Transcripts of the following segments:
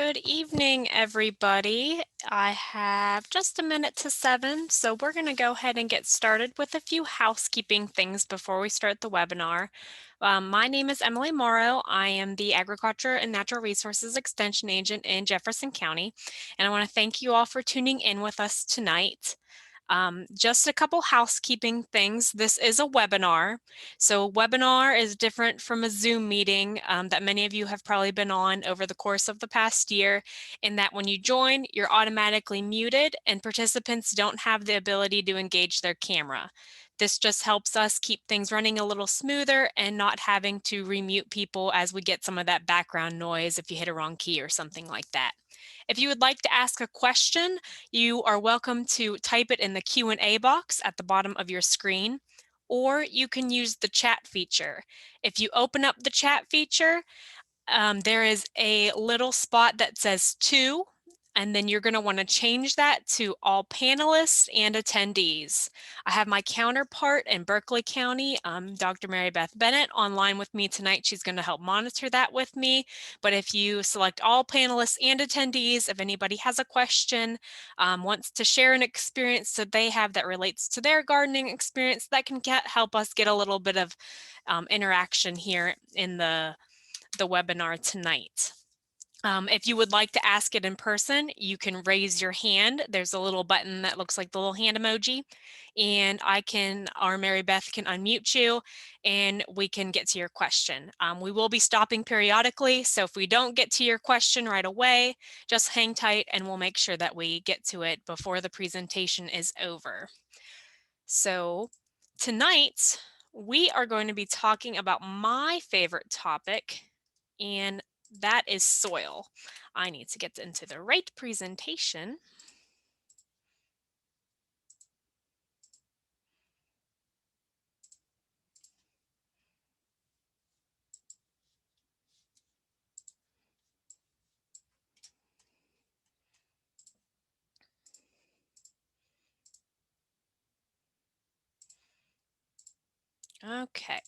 Good evening, everybody. I have just a minute to 7, so we're going to go ahead and get started with a few housekeeping things before we start the webinar. My name is Emily Morrow. I am the Agriculture and Natural Resources Extension Agent in Jefferson County, and I want to thank you all for tuning in with us tonight. Just a couple housekeeping things. This is a webinar. So a webinar is different from a Zoom meeting that many of you have probably been on over the course of the past year, in that when you join, you're automatically muted and participants don't have the ability to engage their camera. This just helps us keep things running a little smoother and not having to remute people as we get some of that background noise if you hit a wrong key or something like that. If you would like to ask a question, you are welcome to type it in the Q&A box at the bottom of your screen, or you can use the chat feature. If you open up the chat feature, there is a little spot that says "to," and then you're going to want to change that to all panelists and attendees. I have my counterpart in Berkeley County, Dr. Mary Beth Bennett, online with me tonight. She's going to help monitor that with me. But if you select all panelists and attendees, if anybody has a question, wants to share an experience that they have that relates to their gardening experience, that can help us get a little bit of interaction here in the webinar tonight. If you would like to ask it in person, you can raise your hand. There's a little button that looks like the little hand emoji, and or Mary Beth can unmute you and we can get to your question. We will be stopping periodically, so if we don't get to your question right away, just hang tight and we'll make sure that we get to it before the presentation is over. So tonight, we are going to be talking about my favorite topic, and that is soil. I need to get into the right presentation. Okay.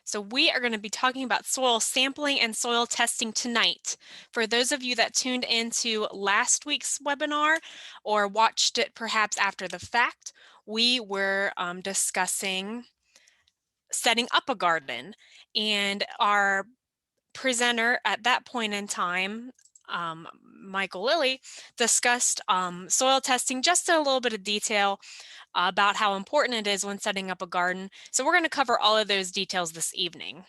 So we are going to be talking about soil sampling and soil testing tonight. For those of you that tuned into last week's webinar or watched it perhaps after the fact, we were discussing setting up a garden, and our presenter at that point in time, Michael Lilly, discussed soil testing just in a little bit of detail about how important it is when setting up a garden. So we're going to cover all of those details this evening.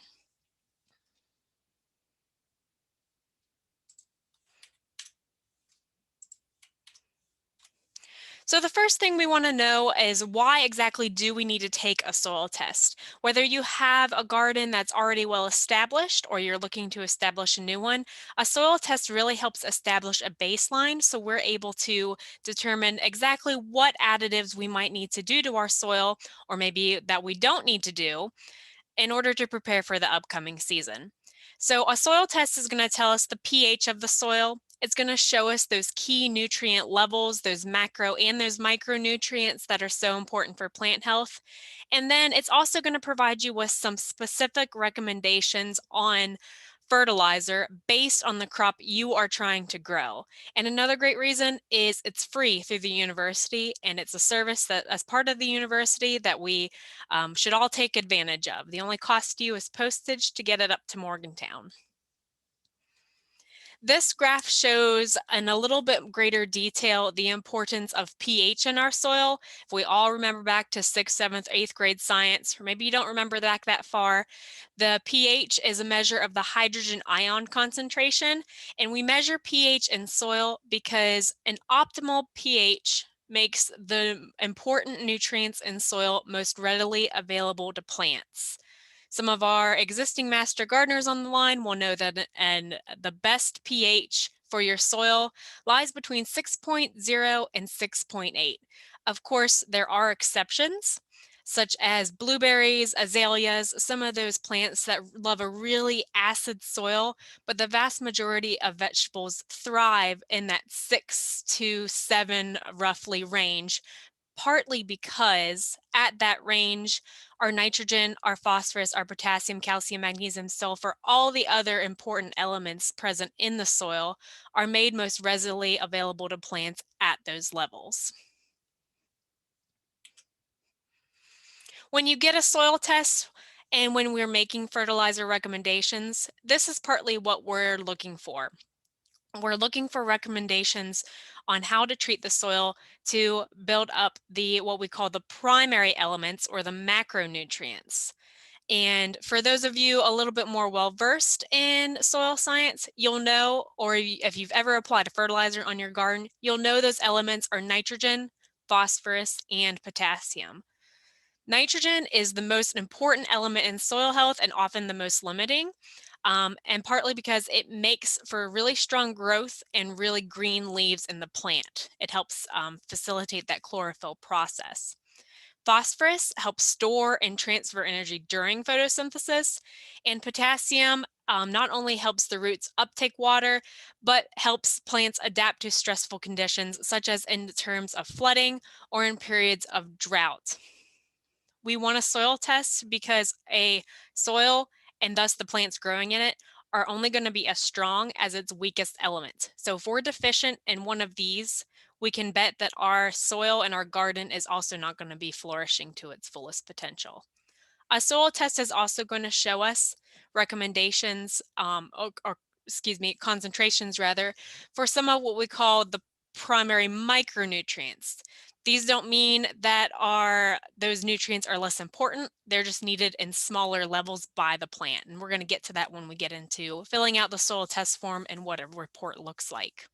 So the first thing we want to know is, why exactly do we need to take a soil test? Whether you have a garden that's already well established or you're looking to establish a new one, a soil test really helps establish a baseline, so we're able to determine exactly what additives we might need to do to our soil, or maybe that we don't need to do, in order to prepare for the upcoming season. So a soil test is going to tell us the pH of the soil. It's going to show us those key nutrient levels, those macro and those micronutrients that are so important for plant health. And then it's also going to provide you with some specific recommendations on fertilizer based on the crop you are trying to grow. And another great reason is it's free through the university, and it's a service that, as part of the university, that we should all take advantage of. The only cost to you is postage to get it up to Morgantown. This graph shows in a little bit greater detail the importance of pH in our soil. If we all remember back to 6th, 7th, 8th grade science, or maybe you don't remember back that far, the pH is a measure of the hydrogen ion concentration. And we measure pH in soil because an optimal pH makes the important nutrients in soil most readily available to plants. Some of our existing master gardeners on the line will know that the best pH for your soil lies between 6.0 and 6.8. Of course, there are exceptions, such as blueberries, azaleas, some of those plants that love a really acid soil, but the vast majority of vegetables thrive in that 6 to 7 roughly range, partly because at that range, our nitrogen, our phosphorus, our potassium, calcium, magnesium, sulfur, all the other important elements present in the soil are made most readily available to plants at those levels. When you get a soil test and when we're making fertilizer recommendations, this is partly what we're looking for. We're looking for recommendations on how to treat the soil to build up the what we call the primary elements or the macronutrients. And for those of you a little bit more well versed in soil science, you'll know, or if you've ever applied a fertilizer on your garden, you'll know those elements are nitrogen, phosphorus, and potassium. Nitrogen is the most important element in soil health and often the most limiting, and partly because it makes for really strong growth and really green leaves in the plant. It helps facilitate that chlorophyll process. Phosphorus helps store and transfer energy during photosynthesis, and potassium not only helps the roots uptake water, but helps plants adapt to stressful conditions, such as in terms of flooding or in periods of drought. We want a soil test because a soil and thus the plants growing in it are only going to be as strong as its weakest element. So if we're deficient in one of these, we can bet that our soil and our garden is also not going to be flourishing to its fullest potential. A soil test is also going to show us recommendations or excuse me, concentrations rather, for some of what we call the primary micronutrients. These don't mean that those nutrients are less important. They're just needed in smaller levels by the plant. And we're going to get to that when we get into filling out the soil test form and what a report looks like.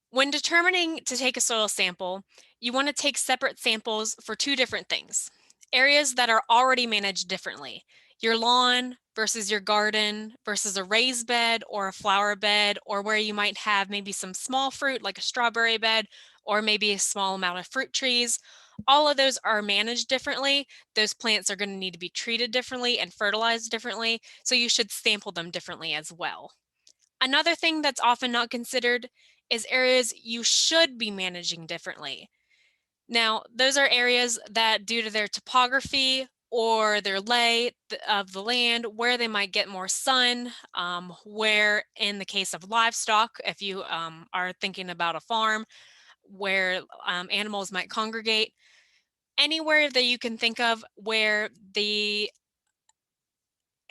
When determining to take a soil sample, you want to take separate samples for two different things. Areas that are already managed differently. Your lawn versus your garden versus a raised bed or a flower bed, or where you might have maybe some small fruit like a strawberry bed or maybe a small amount of fruit trees. All of those are managed differently. Those plants are going to need to be treated differently and fertilized differently, so you should sample them differently as well. Another thing that's often not considered is areas you should be managing differently. Now, those are areas that, due to their topography or their lay of the land, where they might get more sun, where in the case of livestock, if you are thinking about a farm where animals might congregate, anywhere that you can think of where the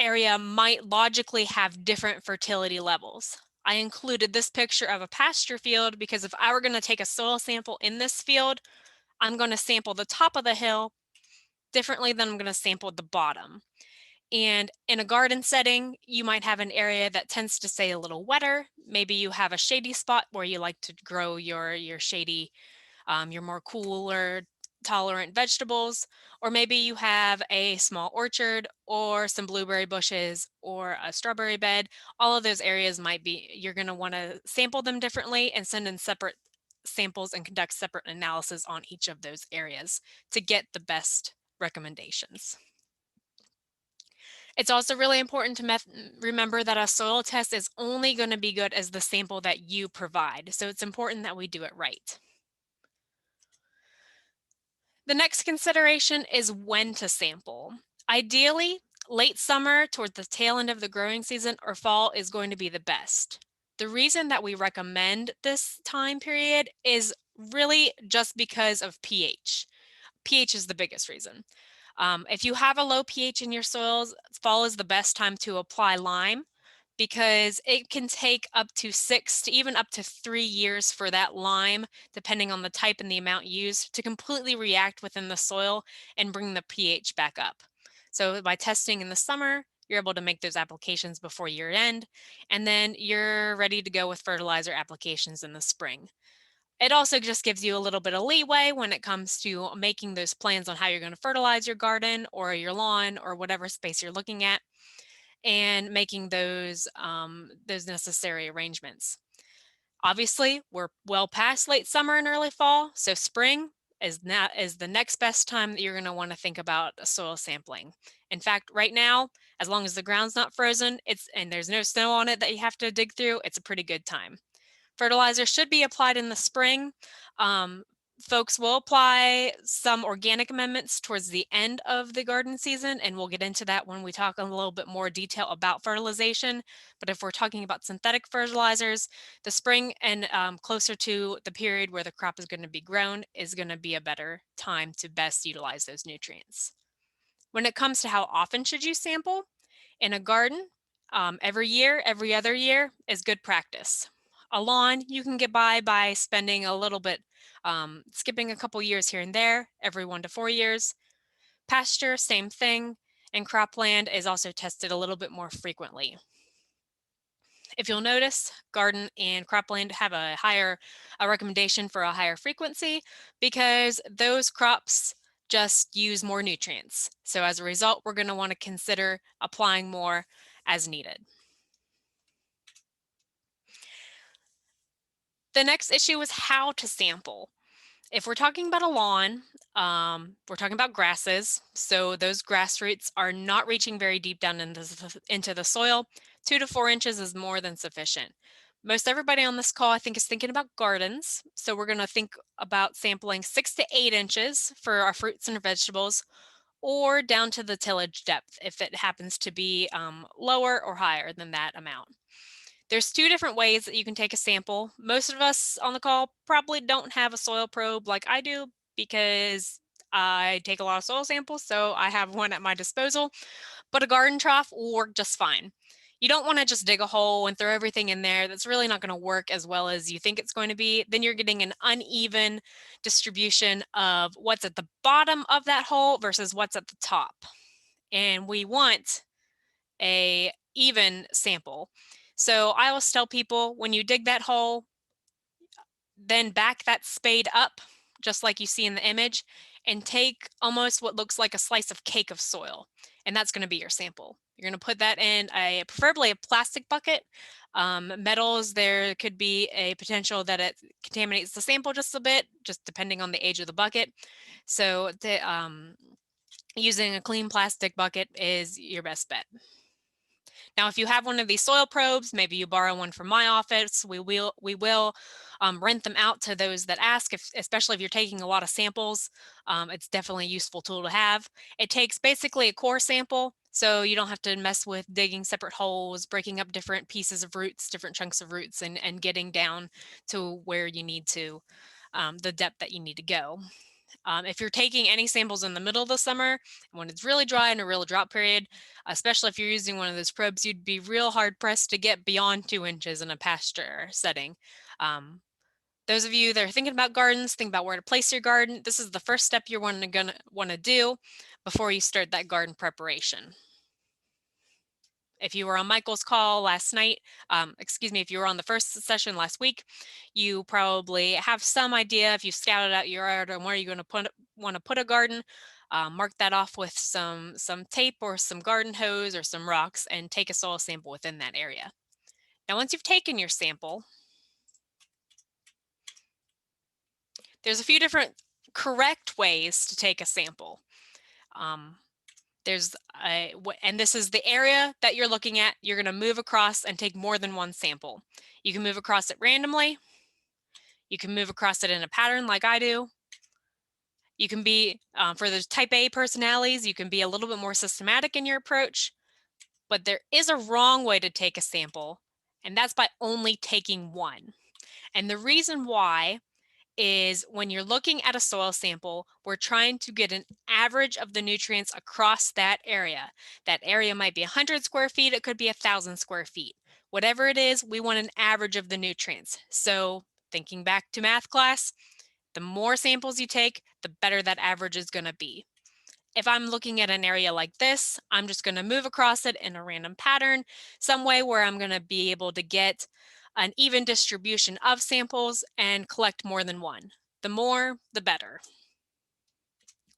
area might logically have different fertility levels. I included this picture of a pasture field because if I were going to take a soil sample in this field, I'm going to sample the top of the hill differently than I'm going to sample the bottom. And in a garden setting, you might have an area that tends to stay a little wetter. Maybe you have a shady spot where you like to grow your shady your more cooler tolerant vegetables, or maybe you have a small orchard or some blueberry bushes or a strawberry bed. All of those areas might be, you're going to want to sample them differently and send in separate samples and conduct separate analysis on each of those areas to get the best recommendations. It's also really important to remember that a soil test is only going to be good as the sample that you provide. So it's important that we do it right. The next consideration is when to sample. Ideally, late summer toward the tail end of the growing season or fall is going to be the best. The reason that we recommend this time period is really just because of pH. pH is the biggest reason. If you have a low pH in your soils, fall is the best time to apply lime because it can take up to 6 to even up to 3 years for that lime, depending on the type and the amount used, to completely react within the soil and bring the pH back up. So by testing in the summer, you're able to make those applications before year end, and then you're ready to go with fertilizer applications in the spring. It also just gives you a little bit of leeway when it comes to making those plans on how you're going to fertilize your garden or your lawn or whatever space you're looking at, and making those necessary arrangements. Obviously, we're well past late summer and early fall, so spring is the next best time that you're going to want to think about soil sampling. In fact, right now, as long as the ground's not frozen, and there's no snow on it that you have to dig through, it's a pretty good time. Fertilizer should be applied in the spring. Um, Folks will apply some organic amendments towards the end of the garden season, and we'll get into that when we talk a little bit more detail about fertilization. But if we're talking about synthetic fertilizers, the spring and closer to the period where the crop is going to be grown is going to be a better time to best utilize those nutrients. When it comes to how often should you sample in a garden, every year, every other year is good practice. A lawn, you can get by spending a little bit, skipping a couple years here and there, every 1 to 4 years. Pasture, same thing, and cropland is also tested a little bit more frequently. If you'll notice, garden and cropland have a recommendation for a higher frequency because those crops just use more nutrients. So as a result, we're going to want to consider applying more as needed. The next issue is how to sample. If we're talking about a lawn, we're talking about grasses. So those grass roots are not reaching very deep down into the soil. 2 to 4 inches is more than sufficient. Most everybody on this call, I think, is thinking about gardens. So we're going to think about sampling 6 to 8 inches for our fruits and vegetables, or down to the tillage depth if it happens to be lower or higher than that amount. There's 2 different ways that you can take a sample. Most of us on the call probably don't have a soil probe like I do because I take a lot of soil samples, so I have one at my disposal, but a garden trough will work just fine. You don't want to just dig a hole and throw everything in there. That's really not going to work as well as you think it's going to be. Then you're getting an uneven distribution of what's at the bottom of that hole versus what's at the top. And we want a even sample. So I always tell people, when you dig that hole, then back that spade up, just like you see in the image, and take almost what looks like a slice of cake of soil. And that's going to be your sample. You're going to put that in preferably a plastic bucket. Metals, there could be a potential that it contaminates the sample just a bit, just depending on the age of the bucket. So using a clean plastic bucket is your best bet. Now, if you have one of these soil probes, maybe you borrow one from my office, we will rent them out to those that ask, especially if you're taking a lot of samples. It's definitely a useful tool to have. It takes basically a core sample, so you don't have to mess with digging separate holes, breaking up different pieces of roots, different chunks of roots, and getting down to where you need to, the depth that you need to go. If you're taking any samples in the middle of the summer, when it's really dry in a real drought period, especially if you're using one of those probes, you'd be real hard pressed to get beyond 2 inches in a pasture setting. Those of you that are thinking about gardens, think about where to place your garden. This is the first step you're gonna want to do before you start that garden preparation. If you were on Michael's call last night, if you were on the first session last week, you probably have some idea if you scouted out your yard on where you're going to want to put a garden. Mark that off with some tape or some garden hose or some rocks and take a soil sample within that area. Now, once you've taken your sample, there's a few different correct ways to take a sample. And this is the area that you're looking at. You're going to move across and take more than one sample. You can move across it randomly. You can move across it in a pattern like I do. You can be, for the type A personalities, you can be a little bit more systematic in your approach, but there is a wrong way to take a sample, and that's by only taking one. And the reason why is when you're looking at a soil sample, we're trying to get an average of the nutrients across that area. That area might be 100 square feet, it could be 1,000 square feet. Whatever it is, we want an average of the nutrients. So thinking back to math class, the more samples you take, the better that average is going to be. If I'm looking at an area like this, I'm just going to move across it in a random pattern, some way where I'm going to be able to get an even distribution of samples and collect more than one. The more, the better.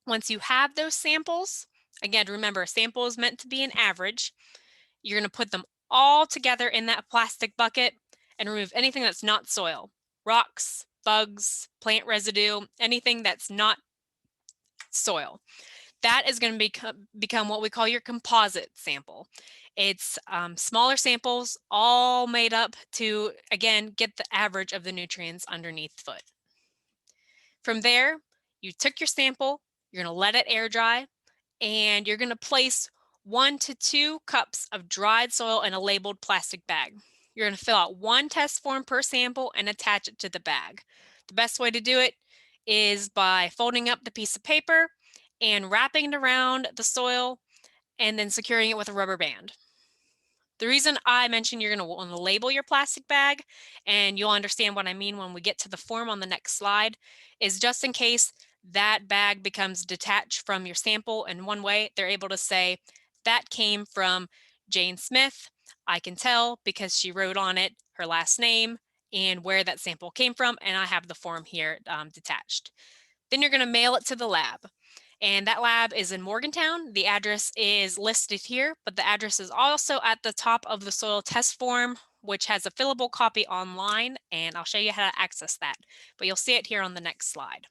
Once you have those samples, again, remember, a sample is meant to be an average. You're going to put them all together in that plastic bucket and remove anything that's not soil, rocks, bugs, plant residue, anything that's not soil. That is going to become what we call your composite sample. It's smaller samples all made up to, again, get the average of the nutrients underneath foot. From there, you took your sample, you're going to let it air dry, and you're going to place 1 to 2 cups of dried soil in a labeled plastic bag. You're going to fill out 1 test form per sample and attach it to the bag. The best way to do it is by folding up the piece of paper and wrapping it around the soil and then securing it with a rubber band. The reason I mentioned you're going to want to label your plastic bag, and you'll understand what I mean when we get to the form on the next slide, is just in case that bag becomes detached from your sample in one way, they're able to say, that came from Jane Smith. I can tell because she wrote on it her last name and where that sample came from, and I have the form here detached. Then you're going to mail it to the lab. And that lab is in Morgantown. The address is listed here, but the address is also at the top of the soil test form, which has a fillable copy online, and I'll show you how to access that. But you'll see it here on the next slide.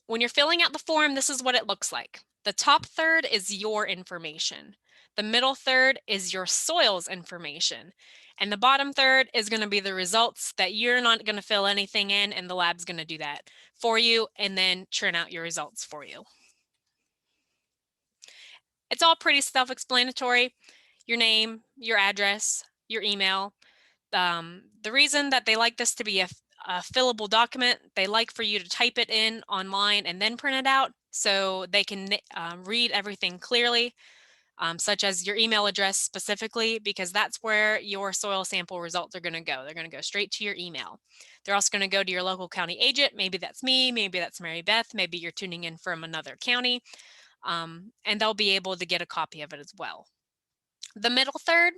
When you're filling out the form, this is what it looks like. The top third is your information. The middle third is your soil's information. And the bottom third is going to be the results that you're not going to fill anything in, and the lab's going to do that for you and then churn out your results for you. It's all pretty self-explanatory. Your name, your address, your email. The reason that they like this to be a fillable document, they like for you to type it in online and then print it out so they can read everything clearly, such as your email address specifically, because that's where your soil sample results are going to go. They're going to go straight to your email. They're also going to go to your local county agent. Maybe that's me, maybe that's Mary Beth, maybe you're tuning in from another county, and they'll be able to get a copy of it as well. The middle third,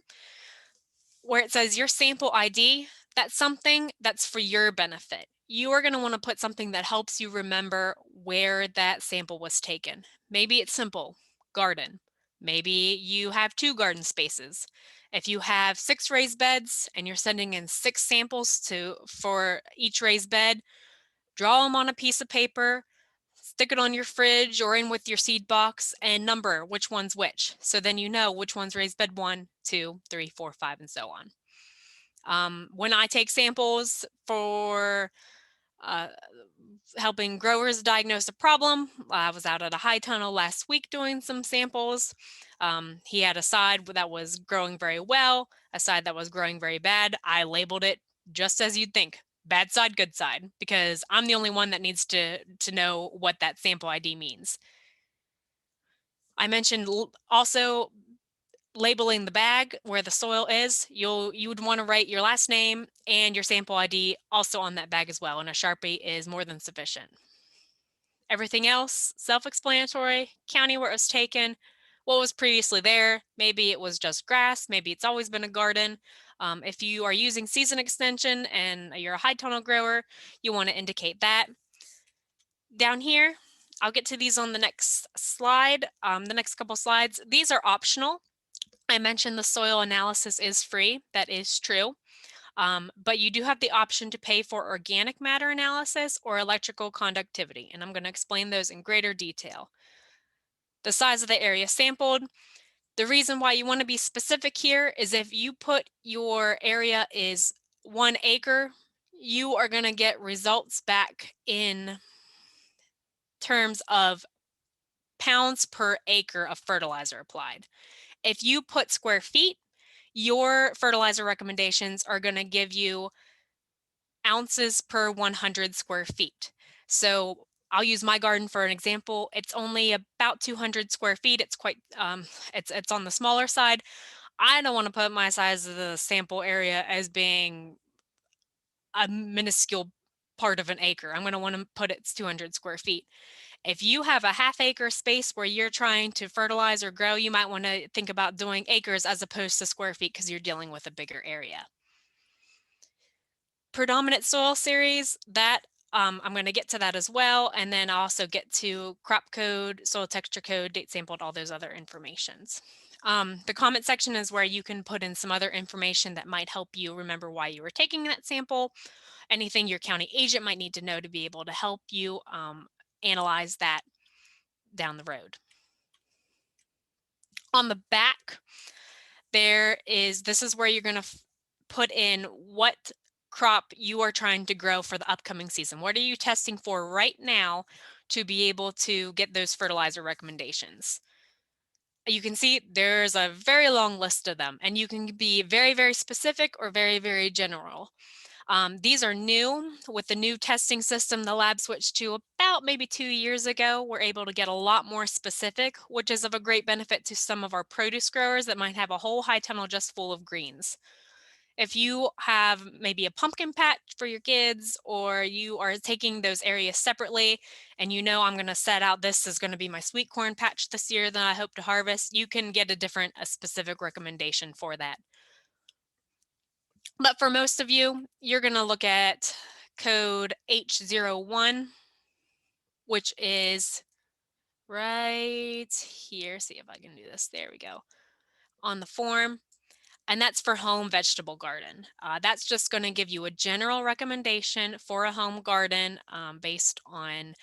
where it says your sample ID, that's something that's for your benefit. You are going to want to put something that helps you remember where that sample was taken. Maybe it's simple, garden. Maybe you have 2 garden spaces. If you have 6 raised beds and you're sending in 6 samples for each raised bed, draw them on a piece of paper, stick it on your fridge or in with your seed box, and number which one's which. So then you know which one's raised bed 1, 2, 3, 4, 5, and so on. When I take samples for helping growers diagnose a problem, I was out at a high tunnel last week doing some samples. He had a side that was growing very well, a side that was growing very bad. I labeled it just as you'd think, bad side, good side, because I'm the only one that needs to know what that sample ID means. I mentioned also labeling the bag where the soil is. You would want to write your last name and your sample ID also on that bag as well, and a Sharpie is more than sufficient. Everything else, self-explanatory, county where it was taken, what was previously there. Maybe it was just grass, maybe it's always been a garden. If you are using season extension and you're a high tunnel grower, you want to indicate that. Down here, I'll get to these on the next slide, the next couple slides. These are optional. I mentioned the soil analysis is free. That is true. But you do have the option to pay for organic matter analysis or electrical conductivity, and I'm going to explain those in greater detail. The size of the area sampled. The reason why you want to be specific here is if you put your area is 1 acre, you are going to get results back in terms of pounds per acre of fertilizer applied. If you put square feet, your fertilizer recommendations are going to give you ounces per 100 square feet. So I'll use my garden for an example. It's only about 200 square feet. It's quite, it's on the smaller side. I don't want to put my size of the sample area as being a minuscule part of an acre. I'm going to want to put it's 200 square feet. If you have a half-acre space where you're trying to fertilize or grow, you might want to think about doing acres as opposed to square feet because you're dealing with a bigger area. Predominant soil series, that I'm going to get to that as well, and then I'll also get to crop code, soil texture code, date sampled, all those other informations. The comment section is where you can put in some other information that might help you remember why you were taking that sample, anything your county agent might need to know to be able to help you analyze that. down the road. On the back, this is where you're going to put in what crop you are trying to grow for the upcoming season. What are you testing for right now to be able to get those fertilizer recommendations? You can see there's a very long list of them, and you can be very, very specific or very, very general. These are new. With the new testing system the lab switched to about maybe 2 years ago, we're able to get a lot more specific, which is of a great benefit to some of our produce growers that might have a whole high tunnel just full of greens. If you have maybe a pumpkin patch for your kids, or you are taking those areas separately and you know I'm going to set out, this is going to be my sweet corn patch this year that I hope to harvest, you can get a specific recommendation for that. But for most of you, you're going to look at code H01, which is right here. See if I can do this. There we go. On the form. And that's for home vegetable garden. That's just going to give you a general recommendation for a home garden based on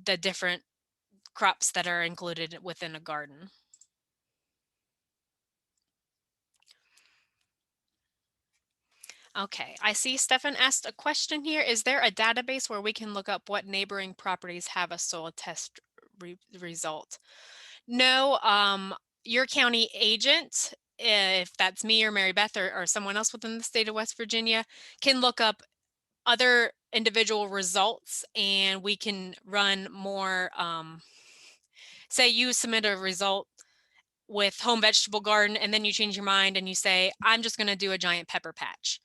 the different crops that are included within a garden. Okay, I see Stefan asked a question here. Is there a database where we can look up what neighboring properties have a soil test result? No, your county agent, if that's me or Mary Beth or someone else within the state of West Virginia, can look up other individual results, and we can run more. Say you submit a result with home vegetable garden, and then you change your mind and you say, I'm just going to do a giant pepper patch.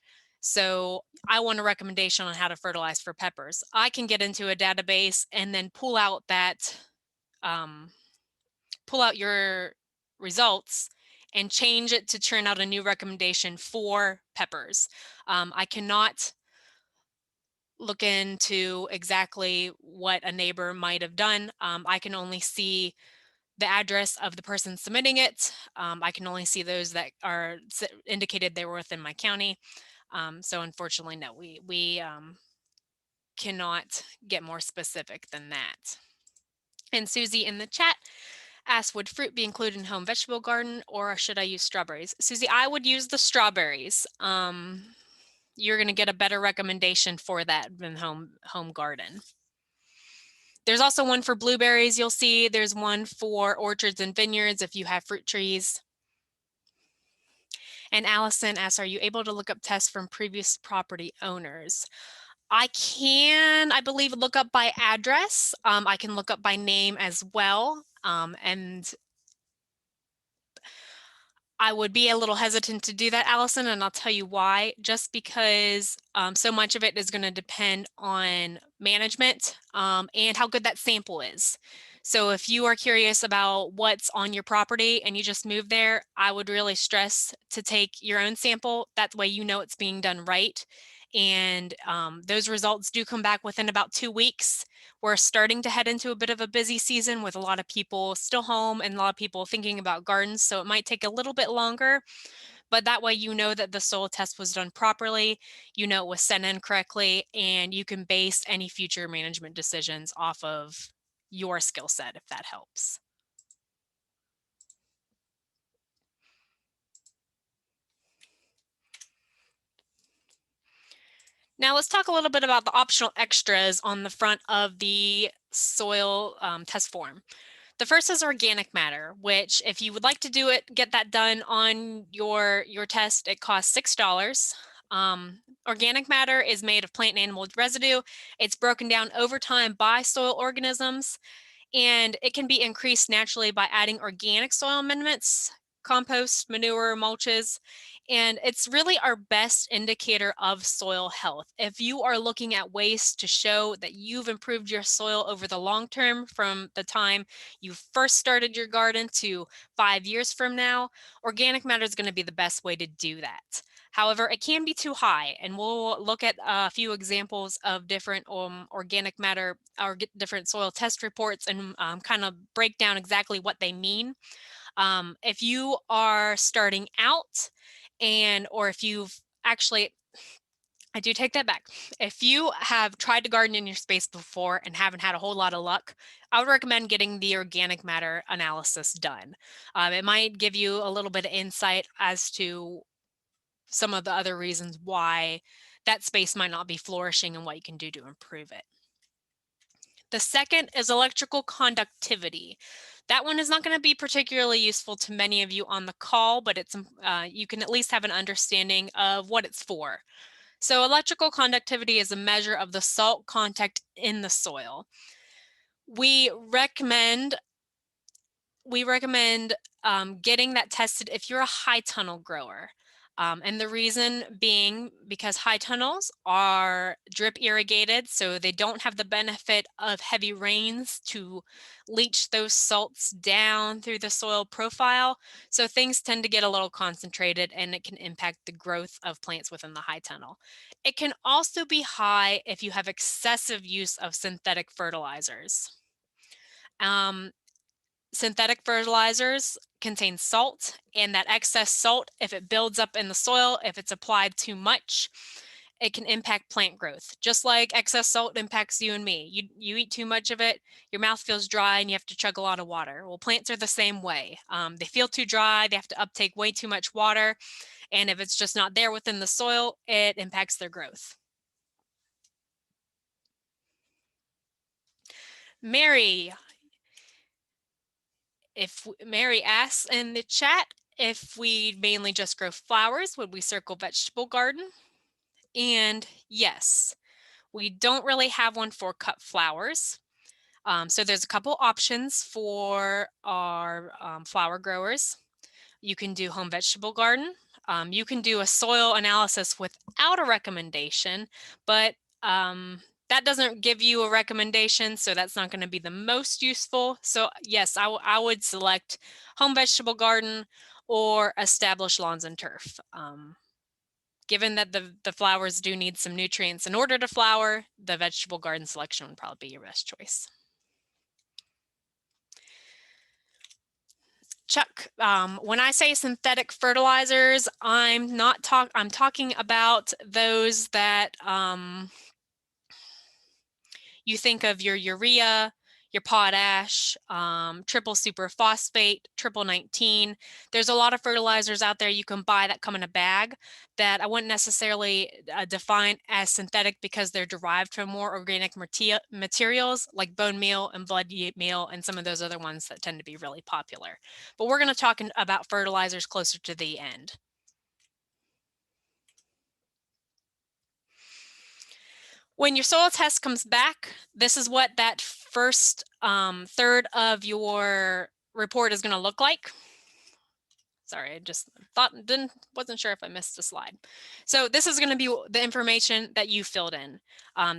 So I want a recommendation on how to fertilize for peppers. I can get into a database and then pull out your results and change it to turn out a new recommendation for peppers. I cannot look into exactly what a neighbor might have done. I can only see the address of the person submitting it. I can only see those that are indicated they were within my county. So unfortunately, no, we cannot get more specific than that. And Susie in the chat asked, would fruit be included in home vegetable garden, or should I use strawberries? Susie, I would use the strawberries. You're going to get a better recommendation for that than home garden. There's also one for blueberries. You'll see there's one for orchards and vineyards if you have fruit trees. And Allison asks, are you able to look up tests from previous property owners? I can, I believe, look up by address. I can look up by name as well. And I would be a little hesitant to do that, Allison, and I'll tell you why. Just because so much of it is going to depend on management and how good that sample is. So if you are curious about what's on your property and you just moved there, I would really stress to take your own sample. That way you know it's being done right. And those results do come back within about 2 weeks. We're starting to head into a bit of a busy season with a lot of people still home and a lot of people thinking about gardens. So it might take a little bit longer, but that way you know that the soil test was done properly, you know it was sent in correctly, and you can base any future management decisions off of your skill set, if that helps. Now let's talk a little bit about the optional extras on the front of the soil test form. The first is organic matter, which if you would like to do it, get that done on your test, it costs $6. Organic matter is made of plant and animal residue. It's broken down over time by soil organisms, and it can be increased naturally by adding organic soil amendments, compost, manure, mulches, and it's really our best indicator of soil health. If you are looking at ways to show that you've improved your soil over the long term from the time you first started your garden to 5 years from now, organic matter is going to be the best way to do that. However, it can be too high, and we'll look at a few examples of different organic matter or different soil test reports and kind of break down exactly what they mean. If you are starting out or if you've actually I do take that back. If you have tried to garden in your space before and haven't had a whole lot of luck, I would recommend getting the organic matter analysis done. It might give you a little bit of insight as to some of the other reasons why that space might not be flourishing and what you can do to improve it. The second is electrical conductivity. That one is not going to be particularly useful to many of you on the call, but it's you can at least have an understanding of what it's for. So electrical conductivity is a measure of the salt content in the soil. We recommend getting that tested if you're a high tunnel grower. And the reason being because high tunnels are drip irrigated, so they don't have the benefit of heavy rains to leach those salts down through the soil profile. So things tend to get a little concentrated and it can impact the growth of plants within the high tunnel. It can also be high if you have excessive use of synthetic fertilizers. Um, Synthetic fertilizers contain salt, and that excess salt, if it builds up in the soil, if it's applied too much, it can impact plant growth. Just like excess salt impacts you and me. You eat too much of it, your mouth feels dry and you have to chug a lot of water. Well, plants are the same way. They feel too dry, they have to uptake way too much water, and if it's just not there within the soil, it impacts their growth. Mary, if Mary asks in the chat, if we mainly just grow flowers, would we circle vegetable garden? And yes, we don't really have one for cut flowers. So there's a couple options for our flower growers. You can do home vegetable garden. You can do a soil analysis without a recommendation, but that doesn't give you a recommendation, so that's not going to be the most useful. So yes, I would select home vegetable garden or established lawns and turf. Given that the flowers do need some nutrients in order to flower, the vegetable garden selection would probably be your best choice. Chuck, when I say synthetic fertilizers, I'm talking about those that you think of your urea, your potash, triple superphosphate, triple 19. There's a lot of fertilizers out there you can buy that come in a bag that I wouldn't necessarily define as synthetic because they're derived from more organic materials like bone meal and blood meal and some of those other ones that tend to be really popular. But we're going to talk about fertilizers closer to the end. When your soil test comes back, this is what that first third of your report is going to look like. Sorry, I just wasn't sure if I missed a slide. So this is going to be the information that you filled in.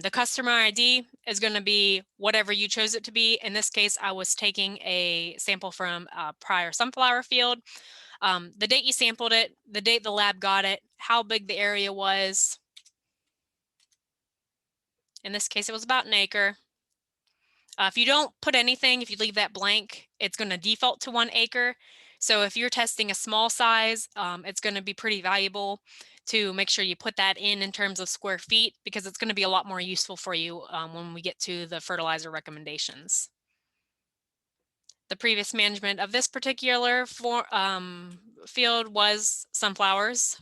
The customer ID is going to be whatever you chose it to be. In this case, I was taking a sample from a prior sunflower field. The date you sampled it, the date the lab got it, how big the area was. In this case, it was about an acre. If you don't put anything, if you leave that blank, it's going to default to 1 acre. So if you're testing a small size, it's going to be pretty valuable to make sure you put that in terms of square feet, because it's going to be a lot more useful for you when we get to the fertilizer recommendations. The previous management of this particular field was sunflowers.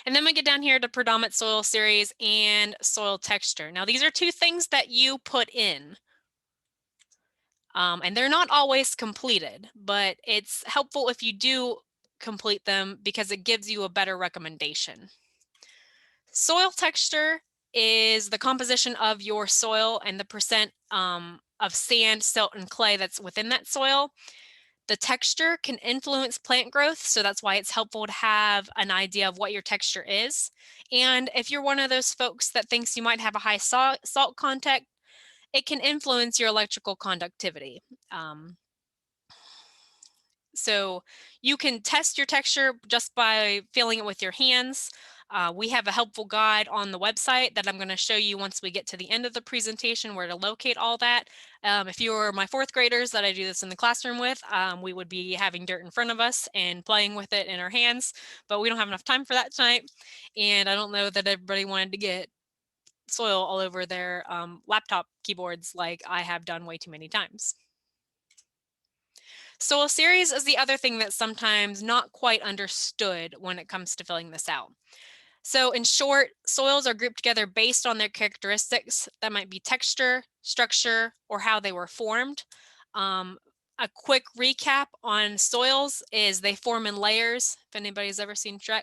And then we get down here to predominant soil series and soil texture. Now, these are two things that you put in. And they're not always completed, but it's helpful if you do complete them because it gives you a better recommendation. Soil texture is the composition of your soil and the percent of sand, silt, and clay that's within that soil. The texture can influence plant growth, so that's why it's helpful to have an idea of what your texture is. And if you're one of those folks that thinks you might have a high salt content, it can influence your electrical conductivity. So you can test your texture just by feeling it with your hands. We have a helpful guide on the website that I'm going to show you once we get to the end of the presentation where to locate all that. If you were my fourth graders that I do this in the classroom with, we would be having dirt in front of us and playing with it in our hands, but we don't have enough time for that tonight. And I don't know that everybody wanted to get soil all over their laptop keyboards like I have done way too many times. Soil series is the other thing that's sometimes not quite understood when it comes to filling this out. So in short, soils are grouped together based on their characteristics. That might be texture, structure, or how they were formed. A quick recap on soils is they form in layers. If anybody's ever seen Shrek,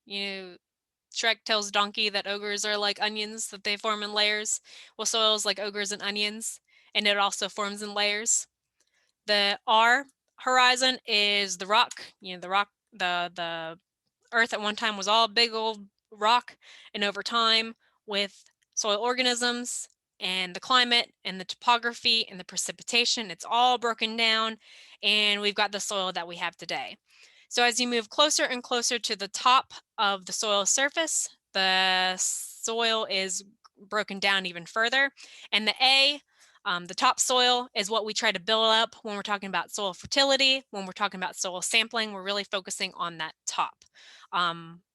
Shrek tells Donkey that ogres are like onions, that they form in layers. Well, soils like ogres and onions, and it also forms in layers. The R horizon is the rock. The Earth at one time was all big old rock, and over time, with soil organisms and the climate and the topography and the precipitation, it's all broken down, and we've got the soil that we have today. So as you move closer and closer to the top of the soil surface, the soil is broken down even further. And the A, the topsoil, is what we try to build up when we're talking about soil fertility. When we're talking about soil sampling, we're really focusing on that top.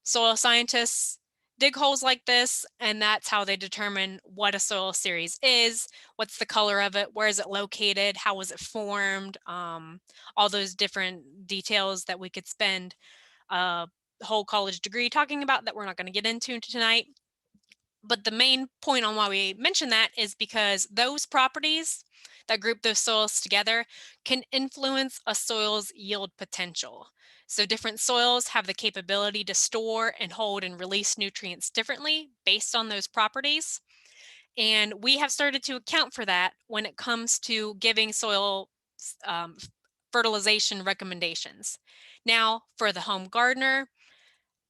Soil scientists dig holes like this, and that's how they determine what a soil series is, what's the color of it, where is it located, how was it formed, all those different details that we could spend a whole college degree talking about that we're not going to get into tonight. But the main point on why we mention that is because those properties that group those soils together can influence a soil's yield potential. So different soils have the capability to store and hold and release nutrients differently based on those properties. And we have started to account for that when it comes to giving soil um, fertilization recommendations. Now, for the home gardener,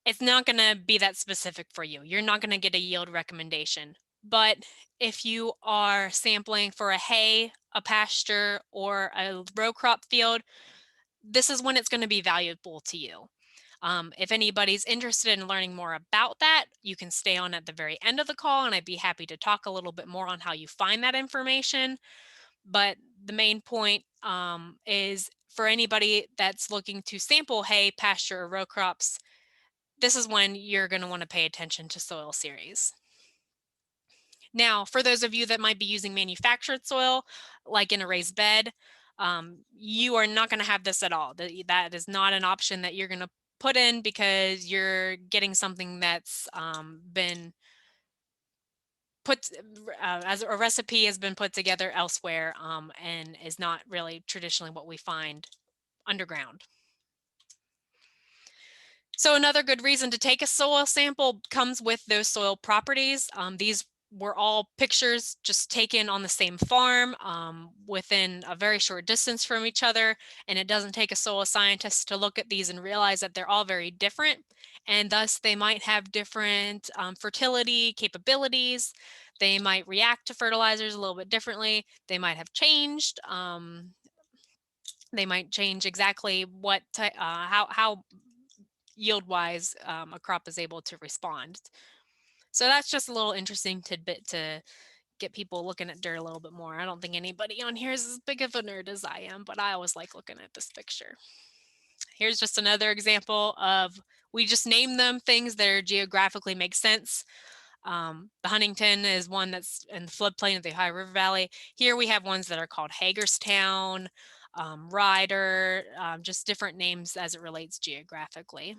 it's not going to be that specific for you. You're not going to get a yield recommendation. But if you are sampling for a hay, a pasture, or a row crop field, this is when it's going to be valuable to you. If anybody's interested in learning more about that, you can stay on at the very end of the call, and I'd be happy to talk a little bit more on how you find that information. But the main point is for anybody that's looking to sample hay, pasture, or row crops, this is when you're going to want to pay attention to soil series. Now, for those of you that might be using manufactured soil, like in a raised bed, you are not going to have this at all. That is not an option that you're going to put in because you're getting something that's been put as a recipe has been put together elsewhere and is not really traditionally what we find underground. So another good reason to take a soil sample comes with those soil properties. These were all pictures just taken on the same farm within a very short distance from each other. And it doesn't take a soil scientist to look at these and realize that they're all very different. And thus they might have different fertility capabilities. They might react to fertilizers a little bit differently. They might have changed. They might change exactly what how yield-wise a crop is able to respond. So that's just a little interesting tidbit to get people looking at dirt a little bit more. I don't think anybody on here is as big of a nerd as I am, but I always like looking at this picture. Here's just another example of, we just name them things that are geographically make sense. The Huntington is one that's in the floodplain of the Ohio River Valley. Here we have ones that are called Hagerstown, Ryder, just different names as it relates geographically.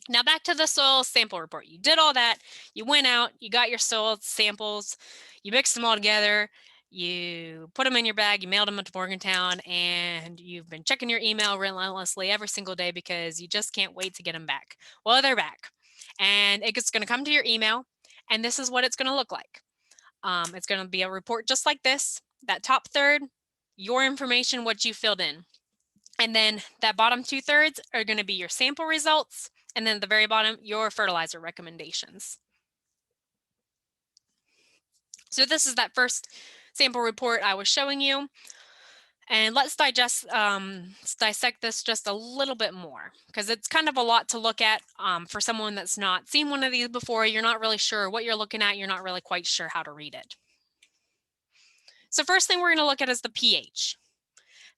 Now back to the soil sample report. You did all that, you went out, you got your soil samples, you mixed them all together, you put them in your bag, you mailed them to Morgantown, and you've been checking your email relentlessly every single day because you just can't wait to get them back. Well, they're back, and it's going to come to your email, and this is what it's going to look like. It's going to be a report just like this. That top third, your information, what you filled in. And then that bottom 2/3 are going to be your sample results. And then at the very bottom, your fertilizer recommendations. So this is that first sample report I was showing you. And let's dissect this just a little bit more, because it's kind of a lot to look at for someone that's not seen one of these before. You're not really sure what you're looking at. You're not really quite sure how to read it. So first thing we're going to look at is the pH.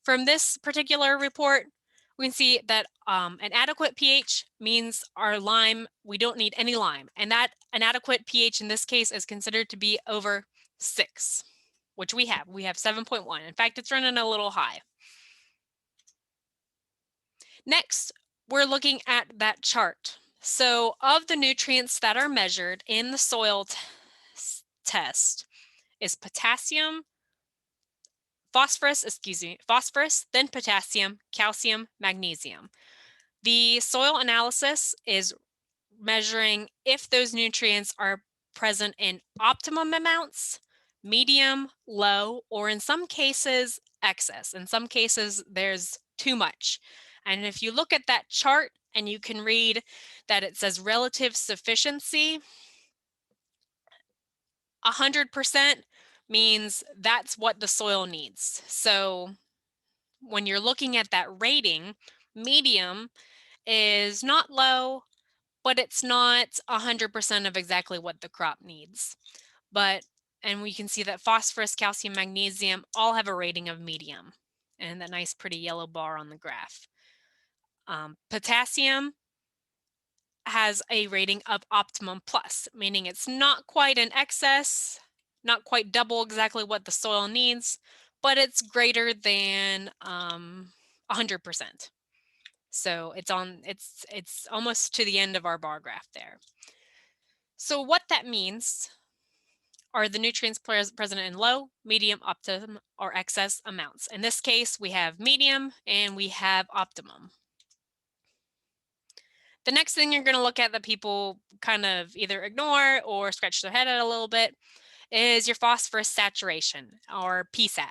From this particular report, we can see that an adequate pH means our lime, we don't need any lime. And that an adequate pH in this case is considered to be over 6, which we have. We have 7.1. In fact, it's running a little high. Next, we're looking at that chart. So of the nutrients that are measured in the soil test is potassium, phosphorus, then potassium, calcium, magnesium. The soil analysis is measuring if those nutrients are present in optimum amounts, medium, low, or in some cases, excess. In some cases, there's too much. And if you look at that chart and you can read that it says relative sufficiency, 100% means that's what the soil needs. So when you're looking at that rating, medium is not low, but it's not 100% of exactly what the crop needs. And we can see that phosphorus, calcium, magnesium all have a rating of medium, and that nice pretty yellow bar on the graph. Potassium has a rating of optimum plus, meaning it's not quite in excess, not quite double exactly what the soil needs, but it's greater than 100%. So it's almost to the end of our bar graph there. So what that means are the nutrients present in low, medium, optimum, or excess amounts. In this case, we have medium and we have optimum. The next thing you're going to look at that people kind of either ignore or scratch their head at a little bit is your phosphorus saturation, or PSAT.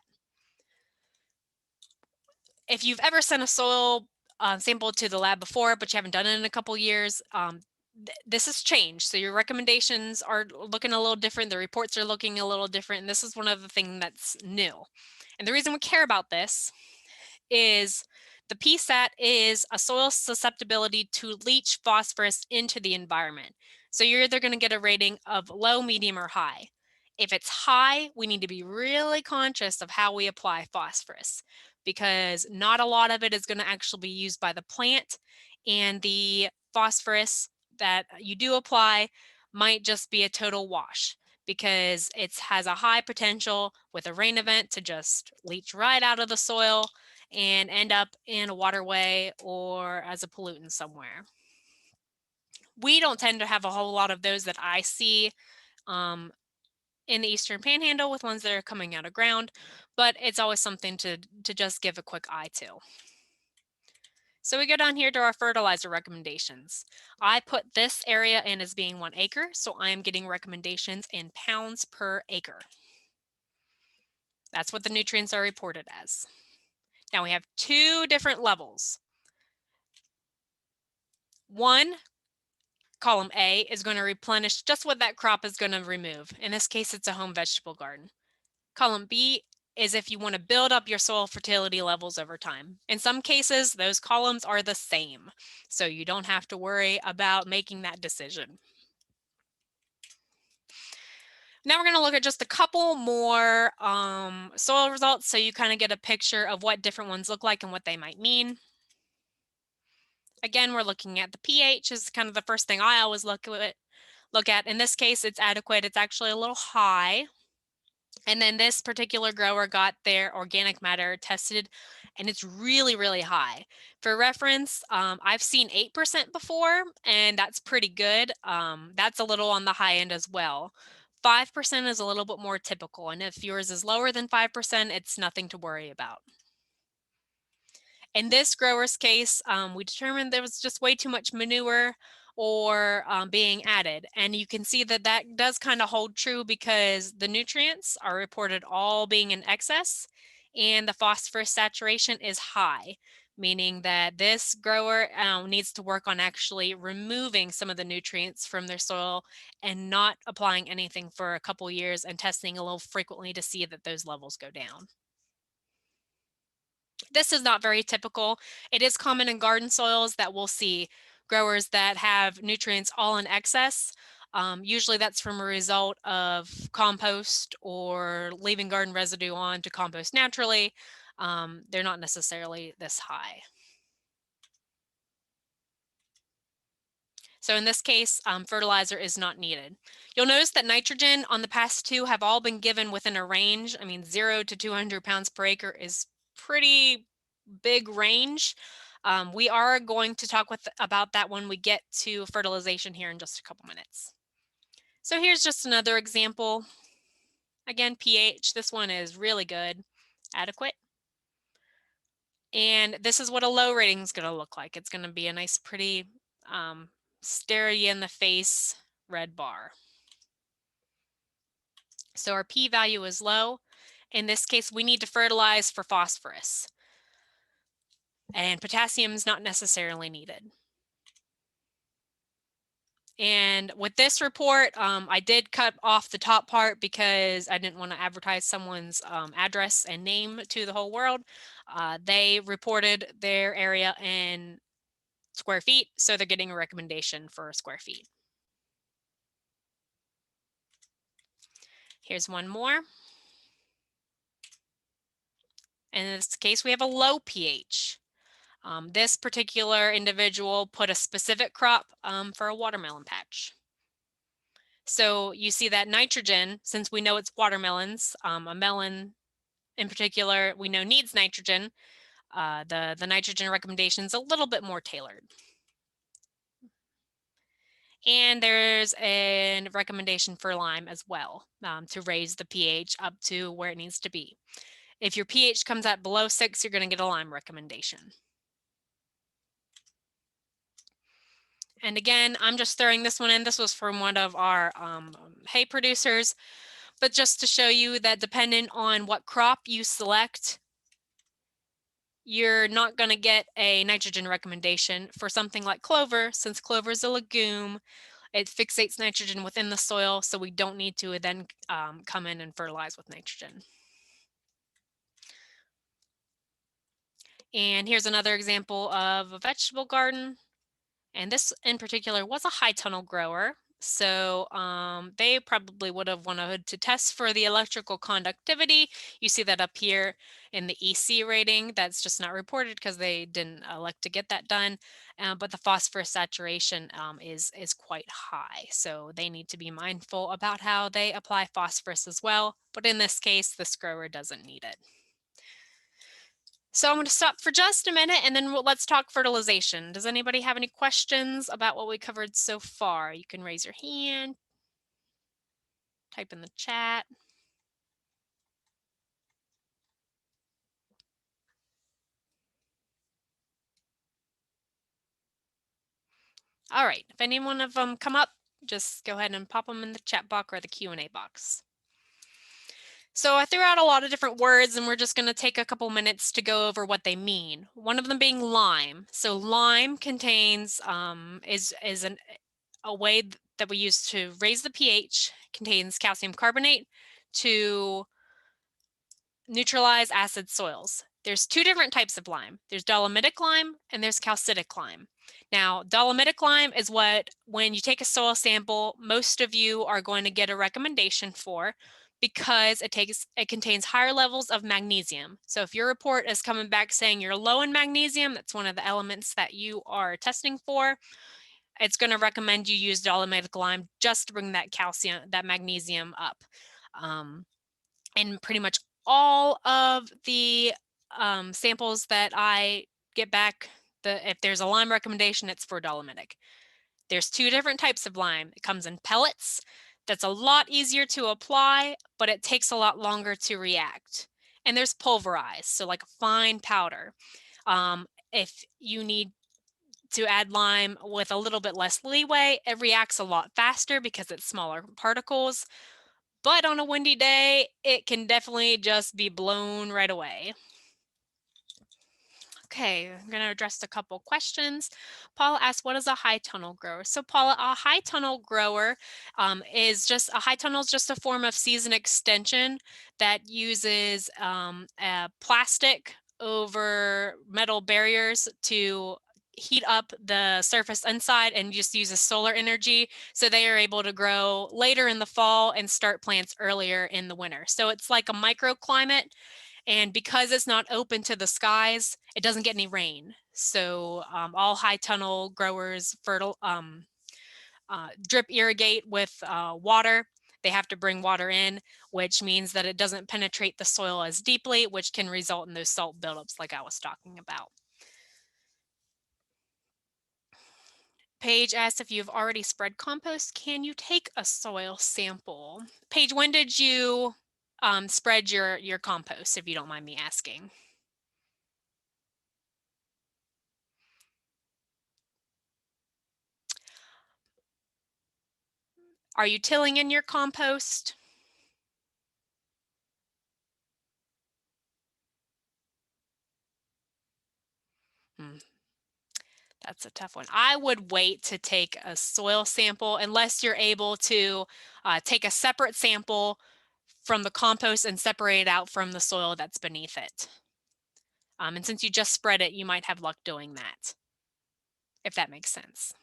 If you've ever sent a soil sample to the lab before, but you haven't done it in a couple years, this has changed. So your recommendations are looking a little different. The reports are looking a little different. And this is one of the things that's new. And the reason we care about this is the PSAT is a soil susceptibility to leach phosphorus into the environment. So you're either going to get a rating of low, medium, or high. If it's high, we need to be really conscious of how we apply phosphorus, because not a lot of it is going to actually be used by the plant, and the phosphorus that you do apply might just be a total wash, because it has a high potential with a rain event to just leach right out of the soil and end up in a waterway or as a pollutant somewhere. We don't tend to have a whole lot of those that I see in the Eastern Panhandle with ones that are coming out of ground, but it's always something to just give a quick eye to. So we go down here to our fertilizer recommendations. I put this area in as being 1 acre, so I am getting recommendations in pounds per acre. That's what the nutrients are reported as. Now we have 2 different levels. One, column A, is going to replenish just what that crop is going to remove. In this case, it's a home vegetable garden. Column B is if you want to build up your soil fertility levels over time. In some cases, those columns are the same, so you don't have to worry about making that decision. Now we're going to look at just a couple more soil results so you kind of get a picture of what different ones look like and what they might mean. Again, we're looking at the pH is kind of the first thing I always look at. In this case, it's adequate. It's actually a little high. And then this particular grower got their organic matter tested, and it's really, really high. For reference, I've seen 8% before, and that's pretty good. That's a little on the high end as well. 5% is a little bit more typical, and if yours is lower than 5%, it's nothing to worry about. In this grower's case, we determined there was just way too much manure or being added. And you can see that that does kind of hold true, because the nutrients are reported all being in excess and the phosphorus saturation is high, meaning that this grower needs to work on actually removing some of the nutrients from their soil and not applying anything for a couple years and testing a little frequently to see that those levels go down. This is not very typical. It is common in garden soils that we'll see growers that have nutrients all in excess. Usually that's from a result of compost or leaving garden residue on to compost naturally. They're not necessarily this high. So in this case, fertilizer is not needed. You'll notice that nitrogen on the past two have all been given within a range. I mean, 0 to 200 pounds per acre is pretty big range. We are going to talk about that when we get to fertilization here in just a couple minutes. So here's just another example. Again, pH, this one is really good, adequate. And this is what a low rating is going to look like. It's going to be a nice, pretty, stare you in the face red bar. So our p-value is low. In this case, we need to fertilize for phosphorus. And potassium is not necessarily needed. And with this report, I did cut off the top part because I didn't want to advertise someone's address and name to the whole world. They reported their area in square feet, so they're getting a recommendation for square feet. Here's one more. In this case, we have a low pH. This particular individual put a specific crop for a watermelon patch. So you see that nitrogen, since we know it's watermelons, a melon in particular, we know needs nitrogen. The nitrogen recommendation is a little bit more tailored. And there's a recommendation for lime as well to raise the pH up to where it needs to be. If your pH comes at below 6, you're going to get a lime recommendation. And again, I'm just throwing this one in. This was from one of our hay producers, but just to show you that depending on what crop you select, you're not going to get a nitrogen recommendation. For something like clover, since clover is a legume, it fixates nitrogen within the soil, so we don't need to then come in and fertilize with nitrogen. And here's another example of a vegetable garden. And this in particular was a high tunnel grower. So they probably would have wanted to test for the electrical conductivity. You see that up here in the EC rating. That's just not reported because they didn't elect to get that done. But the phosphorus saturation is quite high. So they need to be mindful about how they apply phosphorus as well. But in this case, this grower doesn't need it. So I'm going to stop for just a minute and then let's talk fertilization. Does anybody have any questions about what we covered so far? You can raise your hand, type in the chat. All right, if any one of them come up, just go ahead and pop them in the chat box or the Q&A box. So I threw out a lot of different words and we're just going to take a couple minutes to go over what they mean. One of them being lime. So lime contains, is a way that we use to raise the pH, contains calcium carbonate to neutralize acid soils. There's two different types of lime. There's dolomitic lime and there's calcitic lime. Now, dolomitic lime is what, when you take a soil sample, most of you are going to get a recommendation for because it contains higher levels of magnesium. So if your report is coming back saying you're low in magnesium, that's one of the elements that you are testing for, it's going to recommend you use dolomitic lime just to bring that calcium, that magnesium up. And pretty much all of the samples that I get back, if there's a lime recommendation, it's for dolomitic. There's two different types of lime. It comes in pellets. That's a lot easier to apply, but it takes a lot longer to react. And there's pulverized, so like a fine powder. If you need to add lime with a little bit less leeway, it reacts a lot faster because it's smaller particles. But on a windy day, it can definitely just be blown right away. Okay, I'm going to address a couple questions. Paula asked, what is a high tunnel grower? So Paula, a high tunnel grower is just, a high tunnel is just a form of season extension that uses a plastic over metal barriers to heat up the surface inside and just uses solar energy. So they are able to grow later in the fall and start plants earlier in the winter. So it's like a microclimate. And because it's not open to the skies, it doesn't get any rain. So all high tunnel growers drip irrigate with water. They have to bring water in, which means that it doesn't penetrate the soil as deeply, which can result in those salt buildups like I was talking about. Paige asked if you've already spread compost, can you take a soil sample? Paige, when did you spread your compost, if you don't mind me asking? Are you tilling in your compost? Hmm, that's a tough one. I would wait to take a soil sample unless you're able to take a separate sample from the compost and separate it out from the soil that's beneath it. And since you just spread it, you might have luck doing that, if that makes sense.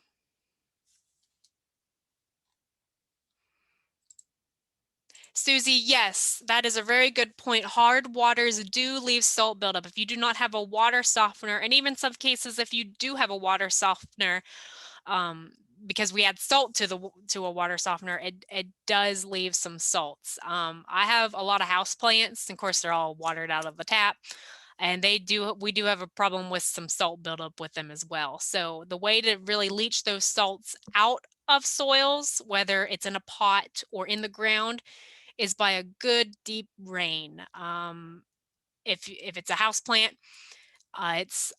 Susie, yes, that is a very good point. Hard waters do leave salt buildup. If you do not have a water softener, and even some cases, if you do have a water softener, um, because we add salt to a water softener, it does leave some salts. I have a lot of house plants, and of course, they're all watered out of the tap, and we do have a problem with some salt buildup with them as well. So the way to really leach those salts out of soils, whether it's in a pot or in the ground, is by a good deep rain. If it's a house plant, it's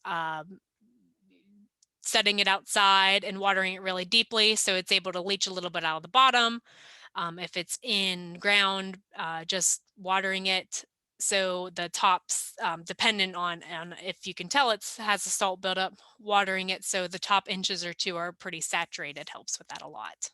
setting it outside and watering it really deeply so it's able to leach a little bit out of the bottom. If it's in ground, just watering it so the tops, dependent on if you can tell it has a salt buildup, watering it so the top inches or two are pretty saturated helps with that a lot.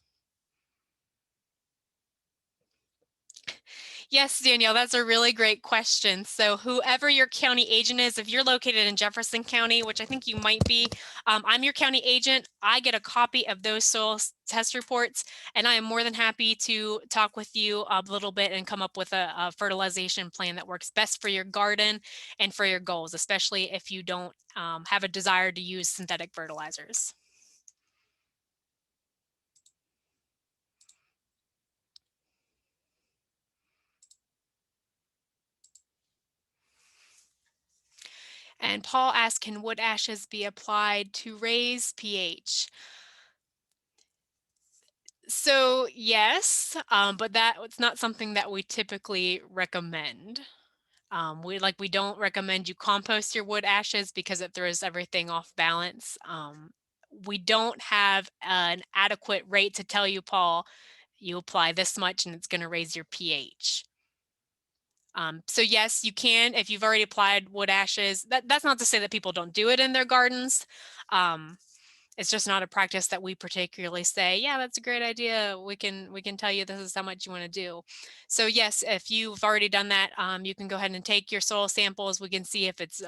Yes, Danielle, that's a really great question. So whoever your county agent is, if you're located in Jefferson County, which I think you might be, I'm your county agent. I get a copy of those soil test reports, and I am more than happy to talk with you a little bit and come up with a fertilization plan that works best for your garden and for your goals, especially if you don't have a desire to use synthetic fertilizers. And Paul asked, can wood ashes be applied to raise pH? So yes, but it's not something that we typically recommend. We don't recommend you compost your wood ashes because it throws everything off balance. We don't have an adequate rate to tell you, Paul, you apply this much and it's going to raise your pH. So yes, you can if you've already applied wood ashes. That's not to say that people don't do it in their gardens. Um, it's just not a practice that we particularly say, yeah, that's a great idea. We can tell you this is how much you want to do. So yes, if you've already done that, you can go ahead and take your soil samples. We can see if it's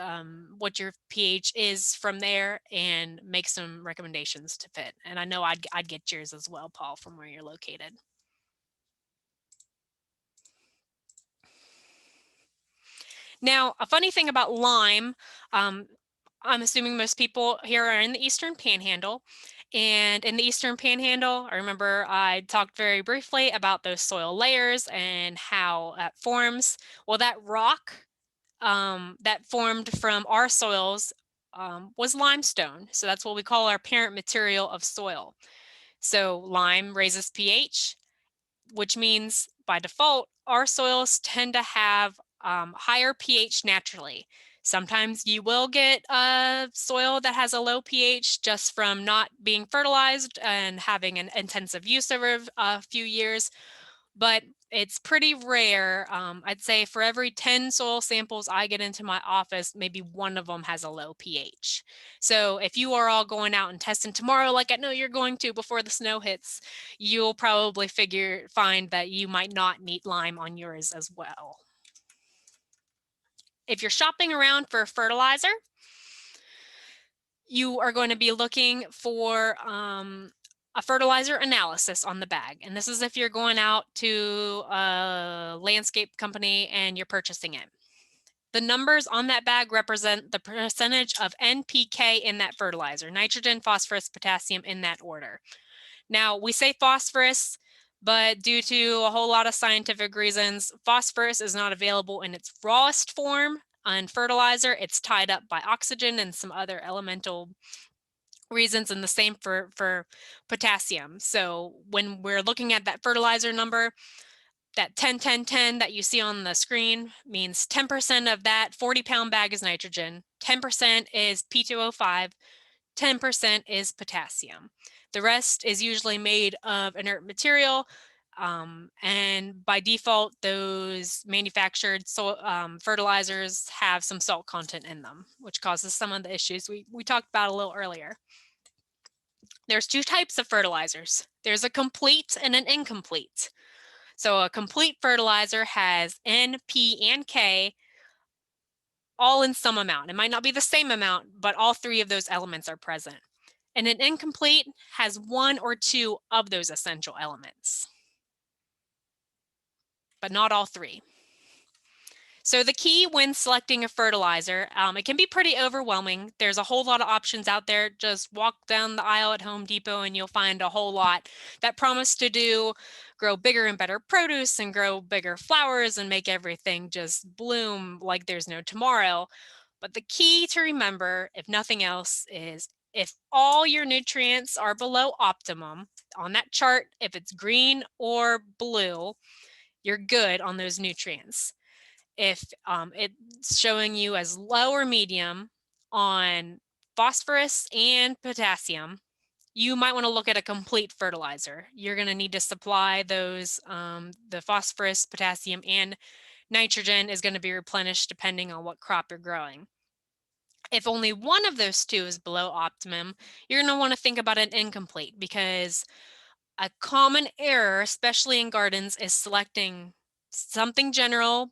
what your pH is from there and make some recommendations to fit. And I know I'd get yours as well, Paul, from where you're located. Now, a funny thing about lime, I'm assuming most people here are in the Eastern Panhandle. And in the Eastern Panhandle, I remember I talked very briefly about those soil layers and how that forms. Well, that rock that formed from our soils was limestone. So that's what we call our parent material of soil. So lime raises pH, which means by default, our soils tend to have higher pH naturally. Sometimes you will get a soil that has a low pH just from not being fertilized and having an intensive use over a few years, but it's pretty rare. I'd say for every 10 soil samples I get into my office, maybe one of them has a low pH. So if you are all going out and testing tomorrow, like I know you're going to before the snow hits, you'll probably find that you might not meet lime on yours as well. If you're shopping around for fertilizer, you are going to be looking for a fertilizer analysis on the bag. And this is if you're going out to a landscape company and you're purchasing it. The numbers on that bag represent the percentage of NPK in that fertilizer, nitrogen, phosphorus, potassium, in that order. Now, we say phosphorus, but due to a whole lot of scientific reasons, phosphorus is not available in its rawest form on fertilizer. It's tied up by oxygen and some other elemental reasons, and the same for potassium. So when we're looking at that fertilizer number, that 10, 10, 10 that you see on the screen means 10% of that 40-pound bag is nitrogen, 10% is P2O5, 10% is potassium. The rest is usually made of inert material, and by default, those manufactured fertilizers have some salt content in them, which causes some of the issues we talked about a little earlier. There's two types of fertilizers. There's a complete and an incomplete. So a complete fertilizer has N, P, and K all in some amount. It might not be the same amount, but all three of those elements are present. And an incomplete has one or two of those essential elements, but not all three. So the key when selecting a fertilizer, it can be pretty overwhelming. There's a whole lot of options out there. Just walk down the aisle at Home Depot and you'll find a whole lot that promise to grow bigger and better produce and grow bigger flowers and make everything just bloom like there's no tomorrow. But the key to remember, if nothing else, is if all your nutrients are below optimum on that chart, if it's green or blue, you're good on those nutrients. If it's showing you as low or medium on phosphorus and potassium, you might want to look at a complete fertilizer. You're going to need to supply those, the phosphorus, potassium, and nitrogen is going to be replenished depending on what crop you're growing. If only one of those two is below optimum, you're going to want to think about an incomplete, because a common error, especially in gardens, is selecting something general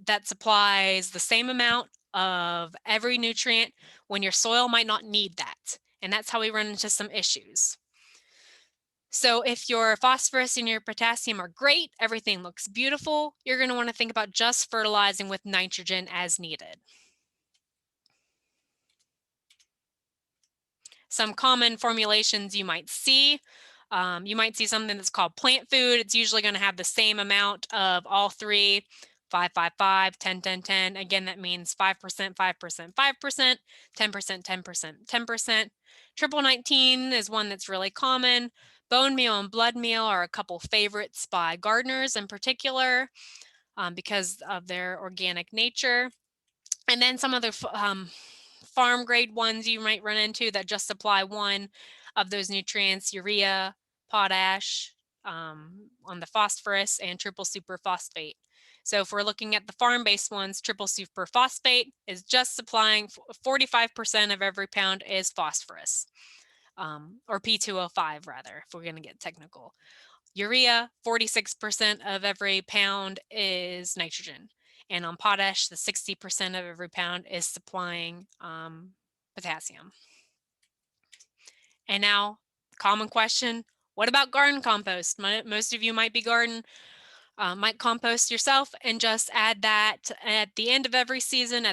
that supplies the same amount of every nutrient when your soil might not need that. And that's how we run into some issues. So if your phosphorus and your potassium are great, everything looks beautiful, you're going to want to think about just fertilizing with nitrogen as needed. Some common formulations you might see. You might see something that's called plant food. It's usually going to have the same amount of all three, 5, 5, 5, 10, 10, 10. Again, that means 5%, 5%, 5%, 10%, 10%, 10%. Triple 19 is one that's really common. Bone meal and blood meal are a couple favorites by gardeners in particular, because of their organic nature. And then some of the farm grade ones you might run into that just supply one of those nutrients: urea, potash, on the phosphorus, and triple superphosphate. So if we're looking at the farm-based ones, triple superphosphate is just supplying 45% of every pound is phosphorus, or P2O5 rather, if we're going to get technical. Urea, 46% of every pound is nitrogen. And on potash, the 60% of every pound is supplying potassium. And now, common question, what about garden compost? Most of you might compost yourself and just add that at the end of every season,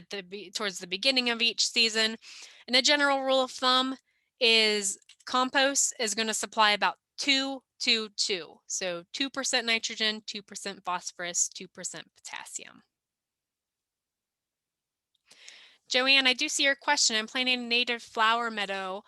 towards the beginning of each season. And a general rule of thumb is compost is going to supply about 2, 2, 2. So 2% nitrogen, 2% phosphorus, 2% potassium. Joanne, I do see your question. I'm planting a native flower meadow.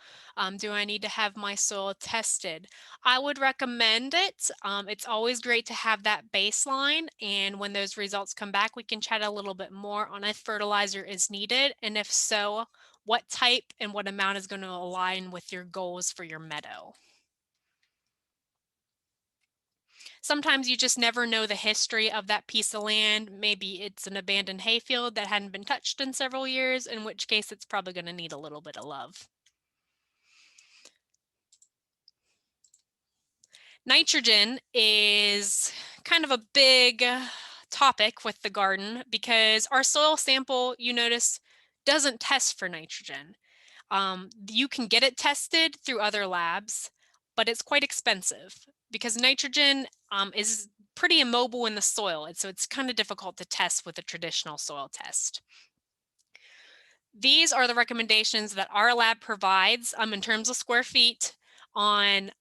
Do I need to have my soil tested? I would recommend it. It's always great to have that baseline. And when those results come back, we can chat a little bit more on if fertilizer is needed. And if so, what type and what amount is going to align with your goals for your meadow. Sometimes you just never know the history of that piece of land. Maybe it's an abandoned hayfield that hadn't been touched in several years, in which case it's probably going to need a little bit of love. Nitrogen is kind of a big topic with the garden because our soil sample, you notice, doesn't test for nitrogen. You can get it tested through other labs, but it's quite expensive because nitrogen is pretty immobile in the soil, and so it's kind of difficult to test with a traditional soil test. These are the recommendations that our lab provides in terms of square feet on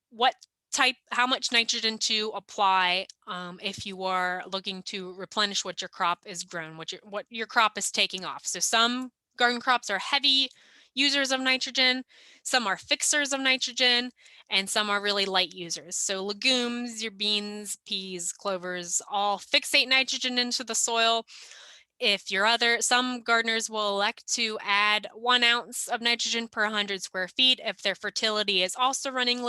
what type, how much nitrogen to apply if you are looking to replenish what your crop is grown, what your crop is taking off. So some garden crops are heavy users of nitrogen, some are fixers of nitrogen, and some are really light users. So legumes, your beans, peas, clovers, all fixate nitrogen into the soil. If some gardeners will elect to add 1 ounce of nitrogen per 100 square feet if their fertility is also running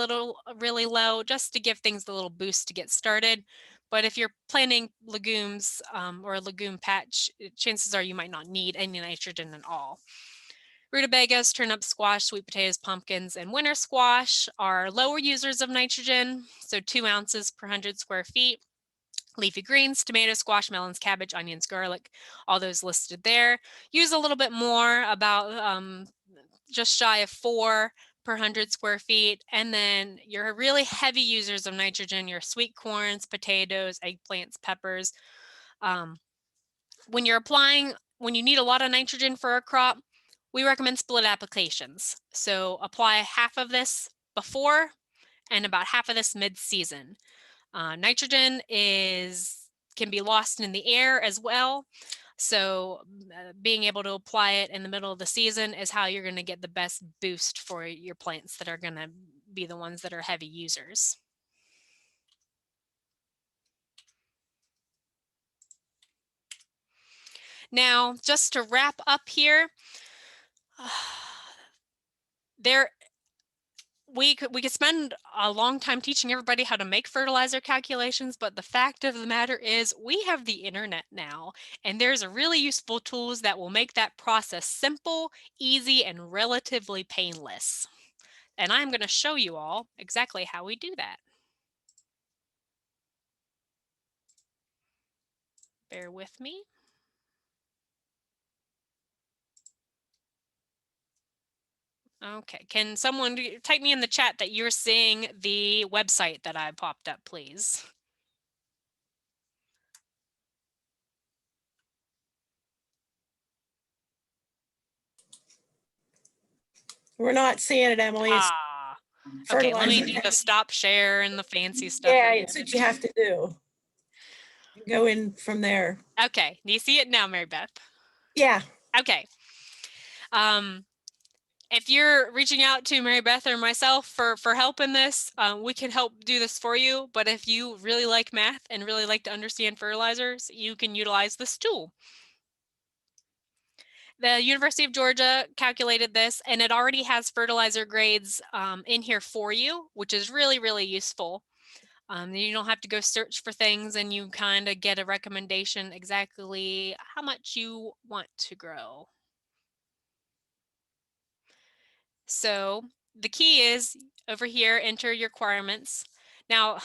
really low, just to give things a little boost to get started. But if you're planting legumes or a legume patch, chances are you might not need any nitrogen at all. Rutabagas, turnip, squash, sweet potatoes, pumpkins, and winter squash are lower users of nitrogen, so 2 ounces per 100 square feet. Leafy greens, tomatoes, squash, melons, cabbage, onions, garlic, all those listed there. Use a little bit more, about just shy of 4 per 100 square feet. And then your really heavy users of nitrogen, your sweet corns, potatoes, eggplants, peppers. When you need a lot of nitrogen for a crop, we recommend split applications. So apply half of this before and about half of this mid-season. Nitrogen can be lost in the air as well. So being able to apply it in the middle of the season is how you're going to get the best boost for your plants that are going to be the ones that are heavy users. Now, just to wrap up here, we could spend a long time teaching everybody how to make fertilizer calculations, but the fact of the matter is we have the internet now, and there's really useful tools that will make that process simple, easy, and relatively painless. And I'm going to show you all exactly how we do that. Bear with me. Okay, can someone type me in the chat that you're seeing the website that I popped up, please? We're not seeing it, Emily. It's okay, let me do fertilizer. the stop share and the fancy stuff. Yeah, it's what you have to do. Go in from there. Okay, do you see it now, Mary Beth? Yeah. Okay. If you're reaching out to Mary Beth or myself for help in this, we can help do this for you. But if you really like math and really like to understand fertilizers, you can utilize this tool. The University of Georgia calculated this, and it already has fertilizer grades in here for you, which is really, really useful. You don't have to go search for things, and you kind of get a recommendation exactly how much you want to grow. So the key is over here, enter your requirements. Now,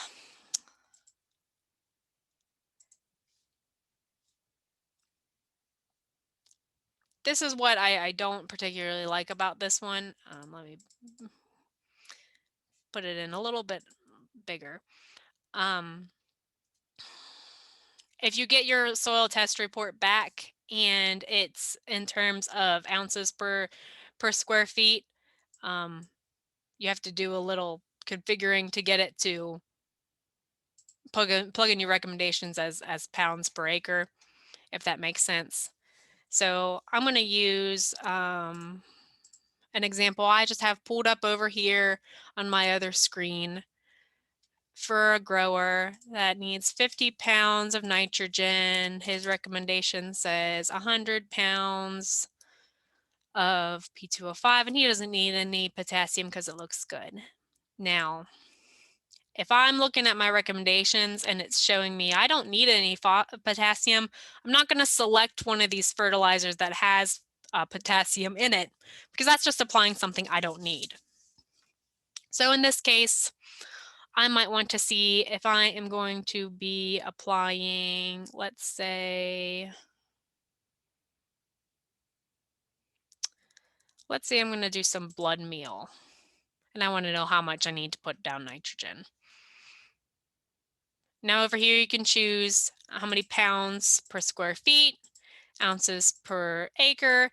this is what I don't particularly like about this one. Let me put it in a little bit bigger. If you get your soil test report back and it's in terms of ounces per square feet, you have to do a little configuring to get it to plug in your recommendations as pounds per acre, if that makes sense. So I'm going to use an example I just have pulled up over here on my other screen for a grower that needs 50 pounds of nitrogen. His recommendation says 100 pounds of P2O5, and he doesn't need any potassium because it looks good. Now, if I'm looking at my recommendations and it's showing me I don't need any potassium, I'm not going to select one of these fertilizers that has potassium in it because that's just applying something I don't need. So in this case, I might want to see if I am going to be applying, let's say I'm going to do some blood meal, and I want to know how much I need to put down nitrogen. Now over here you can choose how many pounds per square feet, ounces per acre.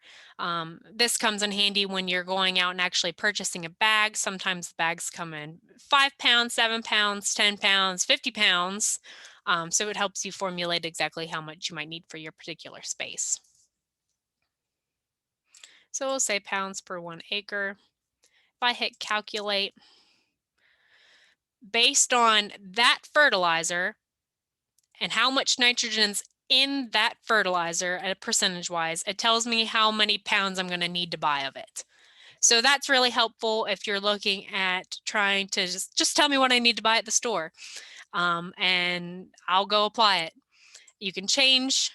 This comes in handy when you're going out and actually purchasing a bag. Sometimes the bags come in 5 pounds, 7 pounds, 10 pounds, 50 pounds. So it helps you formulate exactly how much you might need for your particular space. So we'll say pounds per 1 acre. If I hit calculate, based on that fertilizer and how much nitrogen's in that fertilizer at percentage wise, it tells me how many pounds I'm going to need to buy of it. So that's really helpful if you're looking at trying to just tell me what I need to buy at the store, and I'll go apply it. You can change,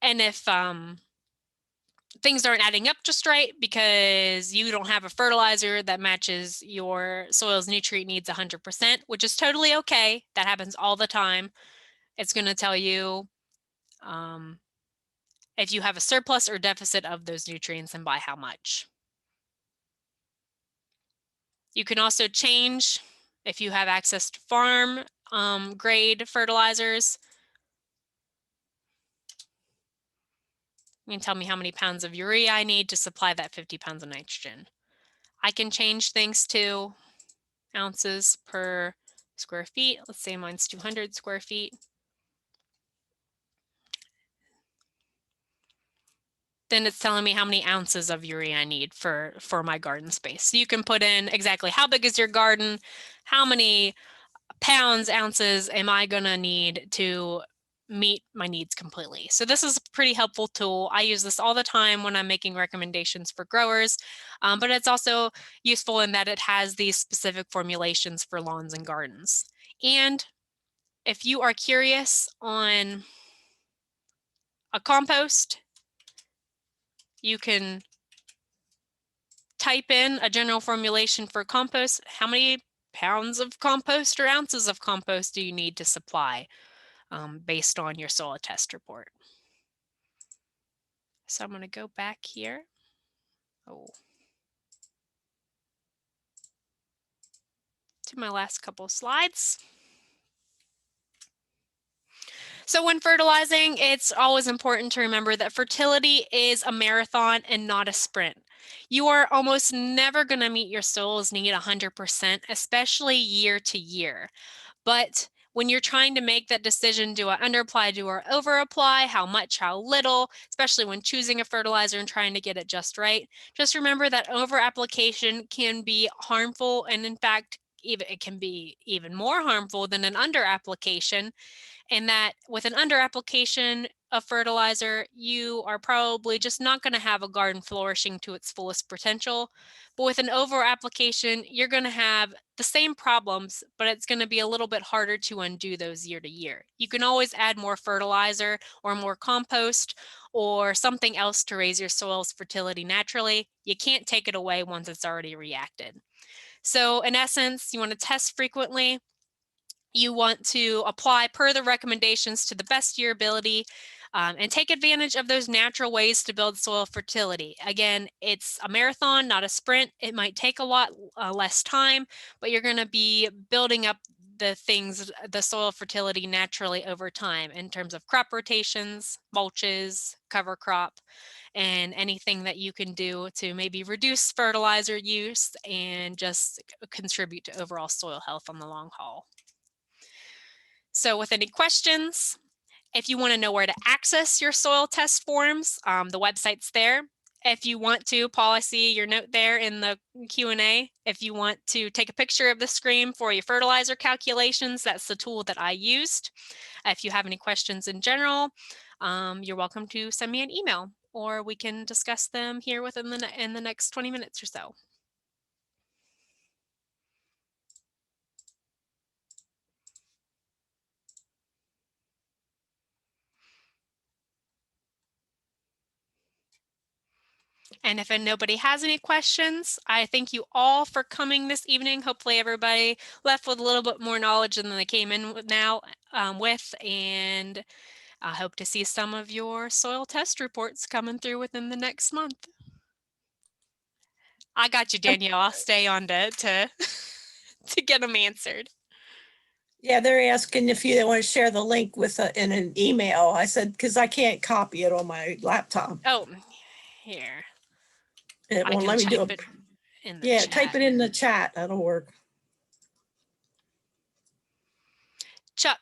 and if things aren't adding up just right because you don't have a fertilizer that matches your soil's nutrient needs 100%, which is totally okay. That happens all the time. It's going to tell you if you have a surplus or deficit of those nutrients and by how much. You can also change if you have access to farm grade fertilizers. You can tell me how many pounds of urea I need to supply that 50 pounds of nitrogen. I can change things to ounces per square feet. Let's say mine's 200 square feet. Then it's telling me how many ounces of urea I need for my garden space. So you can put in exactly how big is your garden, how many pounds, ounces am I gonna need to meet my needs completely. So this is a pretty helpful tool. I use this all the time when I'm making recommendations for growers, but it's also useful in that it has these specific formulations for lawns and gardens. And if you are curious on a compost, you can type in a general formulation for compost. How many pounds of compost or ounces of compost do you need to supply based on your soil test report? So I'm going to go back here. To my last couple slides. So when fertilizing, it's always important to remember that fertility is a marathon and not a sprint. You are almost never going to meet your soil's need 100%, especially year to year. But when you're trying to make that decision, do I underapply, do I overapply, how much, how little, especially when choosing a fertilizer and trying to get it just right, just remember that overapplication can be harmful, and in fact, it can be even more harmful than an underapplication. And that with an under application of fertilizer, you are probably just not going to have a garden flourishing to its fullest potential. But with an over application, you're going to have the same problems, but it's going to be a little bit harder to undo those year to year. You can always add more fertilizer or more compost or something else to raise your soil's fertility naturally. You can't take it away once it's already reacted. So in essence, you want to test frequently. You want to apply per the recommendations to the best of your ability, and take advantage of those natural ways to build soil fertility. Again, it's a marathon, not a sprint. It might take a lot less time, but you're going to be building up the soil fertility naturally over time in terms of crop rotations, mulches, cover crop, and anything that you can do to maybe reduce fertilizer use and just contribute to overall soil health on the long haul. So with any questions, if you want to know where to access your soil test forms, the website's there. If you want to, Paul, I see your note there in the Q&A. If you want to take a picture of the screen for your fertilizer calculations, that's the tool that I used. If you have any questions in general, you're welcome to send me an email, or we can discuss them here within in the next 20 minutes or so. And if nobody has any questions, I thank you all for coming this evening. Hopefully everybody left with a little bit more knowledge than they came in with now with, and I hope to see some of your soil test reports coming through within the next month. I got you, Danielle. I'll stay on to to get them answered. Yeah, they're asking if you want to share the link with in an email. I said, because I can't copy it on my laptop. Oh, here. It I won't can let me do type it. it in the Yeah, type chat. it in the chat. That'll work. Chuck,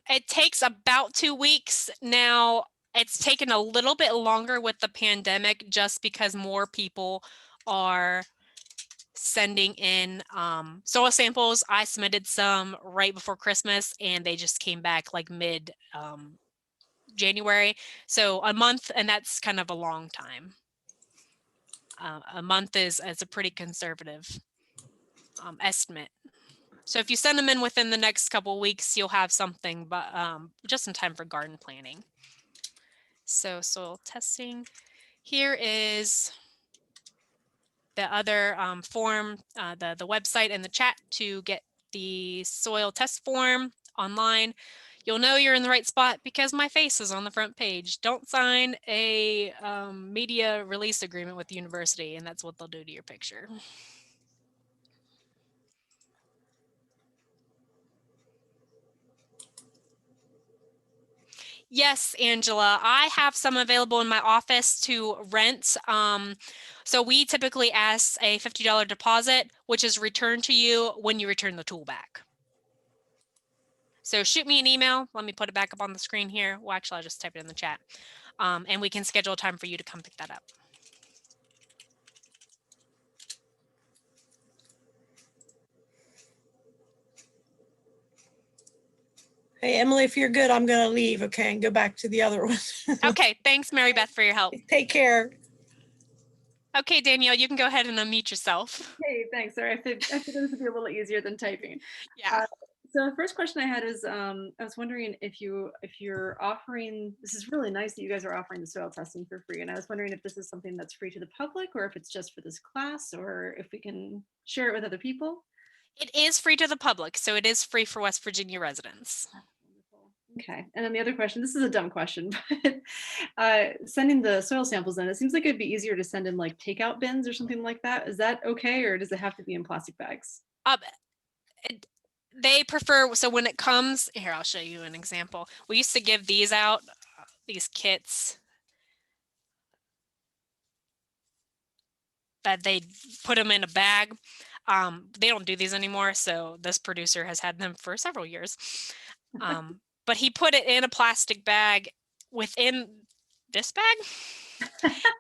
it takes about 2 weeks. Now, it's taken a little bit longer with the pandemic just because more people are sending in soil samples. I submitted some right before Christmas and they just came back like mid January. So a month, and that's kind of a long time. A month is a pretty conservative estimate. So if you send them in within the next couple of weeks, you'll have something, but just in time for garden planting. So soil testing. Here is the other form, the website and the chat to get the soil test form online. You'll know you're in the right spot because my face is on the front page. Don't sign a media release agreement with the university, and that's what they'll do to your picture. Yes, Angela, I have some available in my office to rent. So we typically ask a $50 deposit, which is returned to you when you return the tool back. So shoot me an email. Let me put it back up on the screen here. Well, actually, I'll just type it in the chat. And we can schedule a time for you to come pick that up. Hey, Emily, if you're good, I'm going to leave, okay, and go back to the other one. Okay, thanks, Mary Beth, for your help. Take care. Okay, Danielle, you can go ahead and unmute yourself. Hey, thanks. Sorry, I figured this would be a little easier than typing. Yeah. So the first question I had is, I was wondering if you're offering. This is really nice that you guys are offering the soil testing for free, and I was wondering if this is something that's free to the public, or if it's just for this class, or if we can share it with other people. It is free to the public, so it is free for West Virginia residents. Okay, and then the other question, this is a dumb question, but sending the soil samples in, it seems like it'd be easier to send in like takeout bins or something like that. Is that okay, or does it have to be in plastic bags? They prefer, so when it comes, here, I'll show you an example. We used to give these out, these kits that they put them in a bag. They don't do these anymore, so this producer has had them for several years. But he put it in a plastic bag within this bag.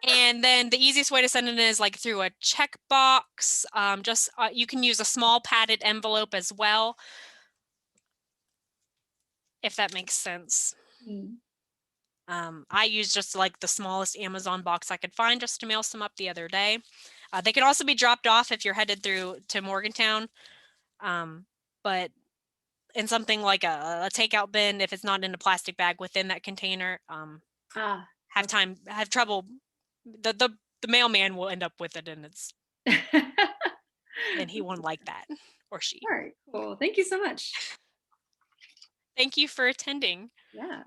And then the easiest way to send it is like through a check box. You can use a small padded envelope as well, if that makes sense. I used just like the smallest Amazon box I could find just to mail some up the other day. They could also be dropped off if you're headed through to Morgantown. But in something like a takeout bin, if it's not in a plastic bag within that container, have trouble. The mailman will end up with it, and it's and he won't like that, or she. All right, cool. Thank you so much. Thank you for attending. Yeah.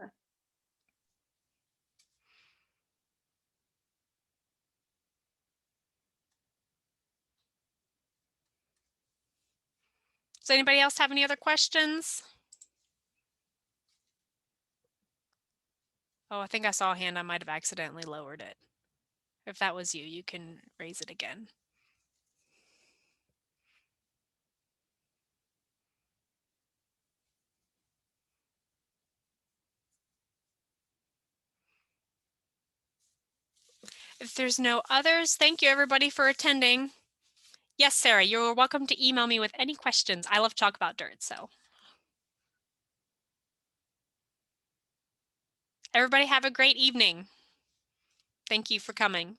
Does anybody else have any other questions? Oh, I think I saw a hand. I might have accidentally lowered it. If that was you, you can raise it again. If there's no others, thank you everybody for attending. Yes, Sarah, you're welcome to email me with any questions. I love to talk about dirt, so. Everybody have a great evening. Thank you for coming.